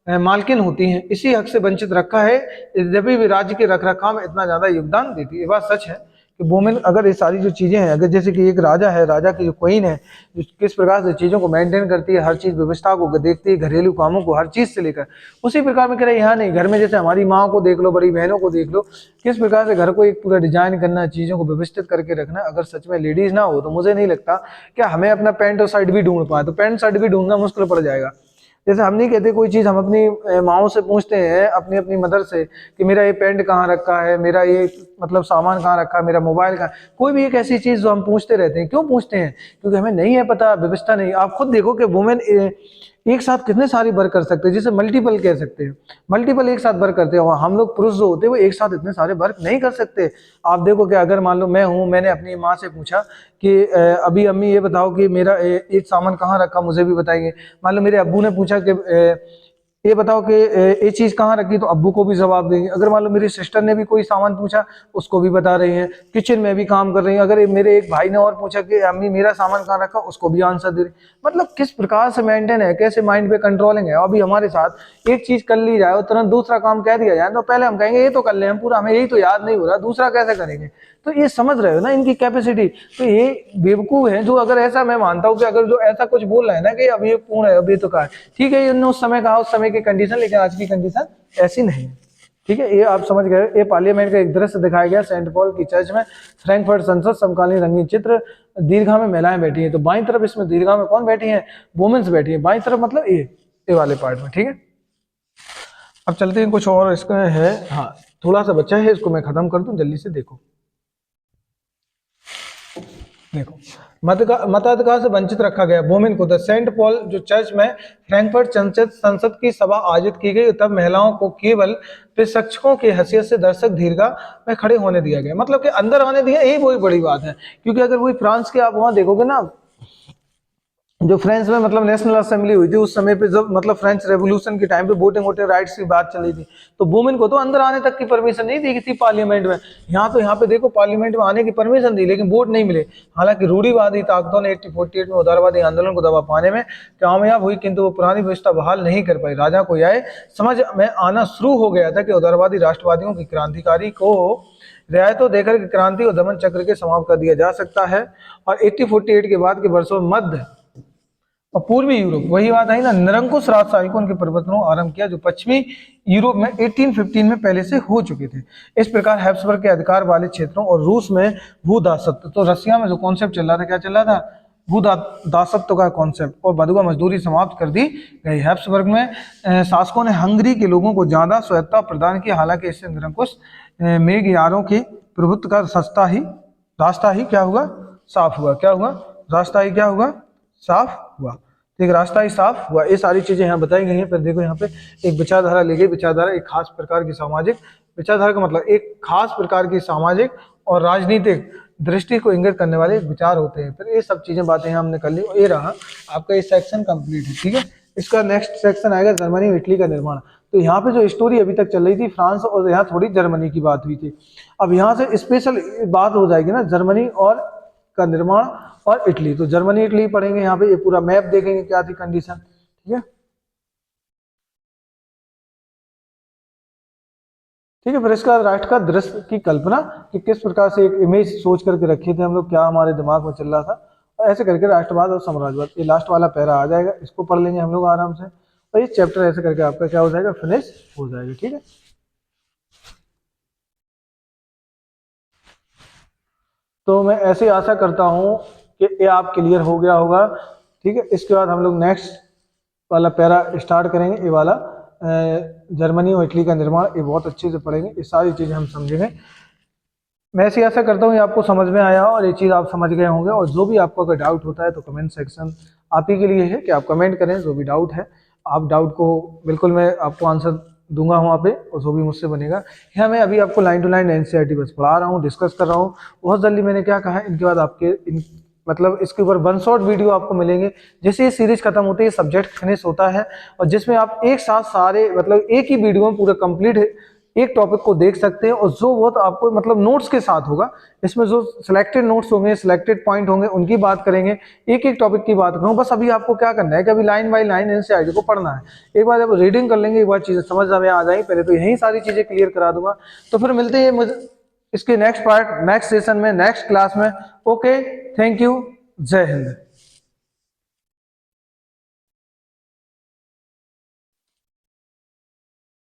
मालकिन होती हैं, इसी हक से वंचित रखा है जब भी राज्य के रखरखाव में इतना ज्यादा योगदान देती है। ये बात सच है कि वुमेन अगर ये सारी जो चीजें हैं, अगर जैसे कि एक राजा है, राजा की जो क्वीन है, जो किस प्रकार से चीजों को मेंटेन करती है, हर चीज व्यवस्था को देखती है, घरेलू कामों को हर चीज से लेकर, उसी प्रकार में कह रहे यहाँ नहीं, घर में जैसे हमारी माँ को देख लो, बड़ी बहनों को देख लो, किस प्रकार से घर को एक पूरा डिजाइन करना, चीजों को व्यवस्थित करके रखना। अगर सच में लेडीज ना हो तो मुझे नहीं लगता कि हमें अपना पैंट और शर्ट भी ढूंढ पाए, तो पैंट शर्ट भी ढूंढना मुश्किल पड़ जाएगा। जैसे हम नहीं कहते कोई चीज, हम अपनी माओ से पूछते हैं, अपनी अपनी मदर से कि मेरा ये पेंट कहाँ रखा है, मेरा ये मतलब सामान कहाँ रखा है, मेरा मोबाइल कहाँ, कोई भी एक ऐसी चीज जो हम पूछते रहते हैं। क्यों पूछते हैं? क्योंकि हमें नहीं है पता, व्यवस्था नहीं। आप खुद देखो कि वुमेन एक साथ कितने सारी वर्क कर सकते हैं, जिसे मल्टीपल कह सकते हैं, मल्टीपल एक साथ वर्क करते हैं। और हम लोग पुरुष जो होते हैं वो एक साथ इतने सारे वर्क नहीं कर सकते। आप देखो कि अगर मान लो मैं हूँ, मैंने अपनी माँ से पूछा कि अभी अम्मी ये बताओ कि मेरा एक सामान कहाँ रखा, मुझे भी बताइए। मान लो मेरे अब्बू ने पूछा कि ये बताओ कि ये चीज कहाँ रखी, तो अब्बू को भी जवाब देंगे। अगर मान लो मेरी सिस्टर ने भी कोई सामान पूछा, उसको भी बता रही हैं। किचन में भी काम कर रही हैं। अगर मेरे एक भाई ने और पूछा कि अम्मी मेरा सामान कहाँ रखा, उसको भी आंसर दे रही। मतलब किस प्रकार से मेंटेन है, कैसे माइंड पे कंट्रोलिंग है। अभी हमारे साथ एक चीज कर ली जाए और तुरंत दूसरा काम कह दिया जाए तो पहले हम कहेंगे ये तो कर ले, हम पूरा, हमें यही तो याद नहीं हो रहा, दूसरा कैसे करेंगे। तो ये समझ रहे हो ना इनकी कैपेसिटी। तो ये बेवकूफ है जो, अगर ऐसा मैं मानता हूँ कि अगर जो ऐसा कुछ बोल रहा है ना कि अब ये पूर्ण है, अब ये तो कहा, ठीक है, इन्होंने उस समय कहा, उस समय की कंडीशन, लेकिन आज की कंडीशन ऐसी नहीं है। ठीक है, ये आप समझ गए। ये पार्लियामेंट का एक दृश्य दिखाया गया सेंट पॉल की चर्च में, फ्रैंकफर्ट संसद, समकालीन रंगीन चित्र। दीर्घा में महिलाएं बैठी हैं, तो बाईं तरफ इसमें दीर्घा में कौन बैठी है? वुमेन्स बैठी है। बाईं तरफ मतलब ये वाले पार्ट में। ठीक है, अब चलते हैं कुछ और इसका है। हाँ, थोड़ा सा बच्चा है, इसको मैं खत्म कर दूं जल्दी से। देखो मताधिकार से वंचित रखा गया वुमेन को। द सेंट पॉल जो चर्च में फ्रैंकफर्ट संसद की सभा आयोजित की गई, तब महिलाओं को केवल प्रशिक्षकों की हैसियत से दर्शक दीर्घा में खड़े होने दिया गया, मतलब कि अंदर आने दिया। यही वही बड़ी बात है, क्योंकि अगर वही फ्रांस के आप वहां देखोगे ना, जो फ्रांस में मतलब नेशनल असेंबली हुई थी उस समय पे, जब मतलब फ्रेंच रेवोल्यूशन के टाइम पे वोटिंग वोटिंग राइट्स की बात चली थी, तो वुमेन को तो अंदर आने तक की परमिशन नहीं दी थी पार्लियामेंट में। यहाँ पे देखो पार्लियामेंट में आने की परमिशन दी लेकिन वोट नहीं मिले। हालांकि रूढ़िवादी ताकतों ने 1848 में उदारवादी आंदोलन को दबा पाने में कामयाब हुई, किंतु वो पुरानी व्यवस्था बहाल नहीं कर पाई। राजा को यह समझ में आना शुरू हो गया था कि उदारवादी राष्ट्रवादियों की क्रांतिकारी को रियायतों देकर के क्रांति और दमन चक्र के समाप्त कर दिया जा सकता है। और 1848 के बाद के वर्षों में मध्य और पूर्वी यूरोप, वही बात आई ना, निरंकुश राजशाही को उनके परिवर्तनों आरंभ किया जो पश्चिमी यूरोप में 1815 में पहले से हो चुके थे। इस प्रकार हैब्सबर्ग के अधिकार वाले क्षेत्रों और रूस में भूदासत्व, तो रसिया में जो कॉन्सेप्ट चल रहा था, क्या चल रहा था, भूदासत्व का कॉन्सेप्ट, और बंधुआ मजदूरी समाप्त कर दी गई। हैब्सबर्ग में शासकों ने हंगरी के लोगों को ज्यादा स्वायत्ता प्रदान की, हालांकि इससे निरंकुश मेघयारों के प्रभुत्व का रास्ता ही क्या हुआ, साफ हुआ। क्या हुआ, रास्ता ही क्या हुआ, साफ हुआ। ठीक, रास्ता ही साफ हुआ। ये सारी चीजें यहाँ बताई गई हैं। फिर देखो यहाँ पे एक विचारधारा ली गई। विचारधारा एक खास प्रकार की सामाजिक, विचारधारा का मतलब एक खास प्रकार की सामाजिक और राजनीतिक दृष्टि को इंगित करने वाले विचार होते हैं। फिर ये सब चीजें बातें हमने कर ली। ये रहा आपका ये सेक्शन कंप्लीट है। ठीक है, इसका नेक्स्ट सेक्शन आएगा जर्मनी और इटली का निर्माण। तो यहाँ पे जो स्टोरी अभी तक चल रही थी फ्रांस और यहाँ थोड़ी जर्मनी की बात हुई थी, अब यहाँ से स्पेशल बात हो जाएगी ना जर्मनी और का निर्माण और इटली। तो जर्मनी इटली पढ़ेंगे, यहाँ पे ये पूरा मैप देखेंगे क्या थी कंडीशन। ठीक है, ठीक है। फिर इसका राष्ट्र का दृश्य की कल्पना कि किस प्रकार से एक इमेज सोच करके रखे थे हम लोग, क्या हमारे दिमाग में चल रहा था, और ऐसे करके राष्ट्रवाद और साम्राज्यवाद, ये लास्ट वाला पैरा आ जाएगा, इसको पढ़ लेंगे हम लोग आराम से, और ये चैप्टर ऐसे करके आपका क्या हो जाएगा, फिनिश हो जाएगा। ठीक है, तो मैं ऐसी आशा करता हूँ कि ये आप क्लियर हो गया होगा। ठीक है, इसके बाद हम लोग नेक्स्ट वाला पैरा स्टार्ट करेंगे, ये वाला जर्मनी और इटली का निर्माण, ये बहुत अच्छे से पढ़ेंगे, ये सारी चीजें हम समझेंगे। मैं ऐसी आशा करता हूँ ये आपको समझ में आया और ये चीज़ आप समझ गए होंगे। और जो भी आपको अगर डाउट होता है तो कमेंट सेक्शन आप ही के लिए है कि आप कमेंट करें, जो भी डाउट है आप डाउट को बिल्कुल मैं आपको आंसर दूंगा वहाँ पे, और जो भी मुझसे बनेगा। यहाँ मैं अभी आपको लाइन टू लाइन एनसीईआरटी बस पढ़ा रहा हूँ, डिस्कस कर रहा हूँ। बहुत जल्दी मैंने क्या कहा, इनके बाद आपके मतलब इसके ऊपर वन शॉट वीडियो आपको मिलेंगे। जैसे ये सीरीज खत्म होती है, सब्जेक्ट फिनिश होता है, और जिसमें आप एक साथ सारे मतलब एक ही वीडियो में पूरा कंप्लीट एक टॉपिक को देख सकते हैं, और जो बहुत आपको मतलब नोट्स के साथ होगा। इसमें जो सिलेक्टेड नोट्स होंगे, सिलेक्टेड पॉइंट होंगे, उनकी बात करेंगे, एक एक टॉपिक की बात करूँ। बस अभी आपको क्या करना है कि अभी लाइन बाय लाइन एनसीईआरटी को पढ़ना है। एक बार जब रीडिंग कर लेंगे, एक बार चीजें समझ में आ जाएंगी, पहले तो यही सारी चीजें क्लियर करा दूंगा। तो फिर मिलते हैं मुझे इसके नेक्स्ट पार्ट नेक्स्ट सेशन में, नेक्स्ट क्लास में। ओके, थैंक यू, जय हिंद।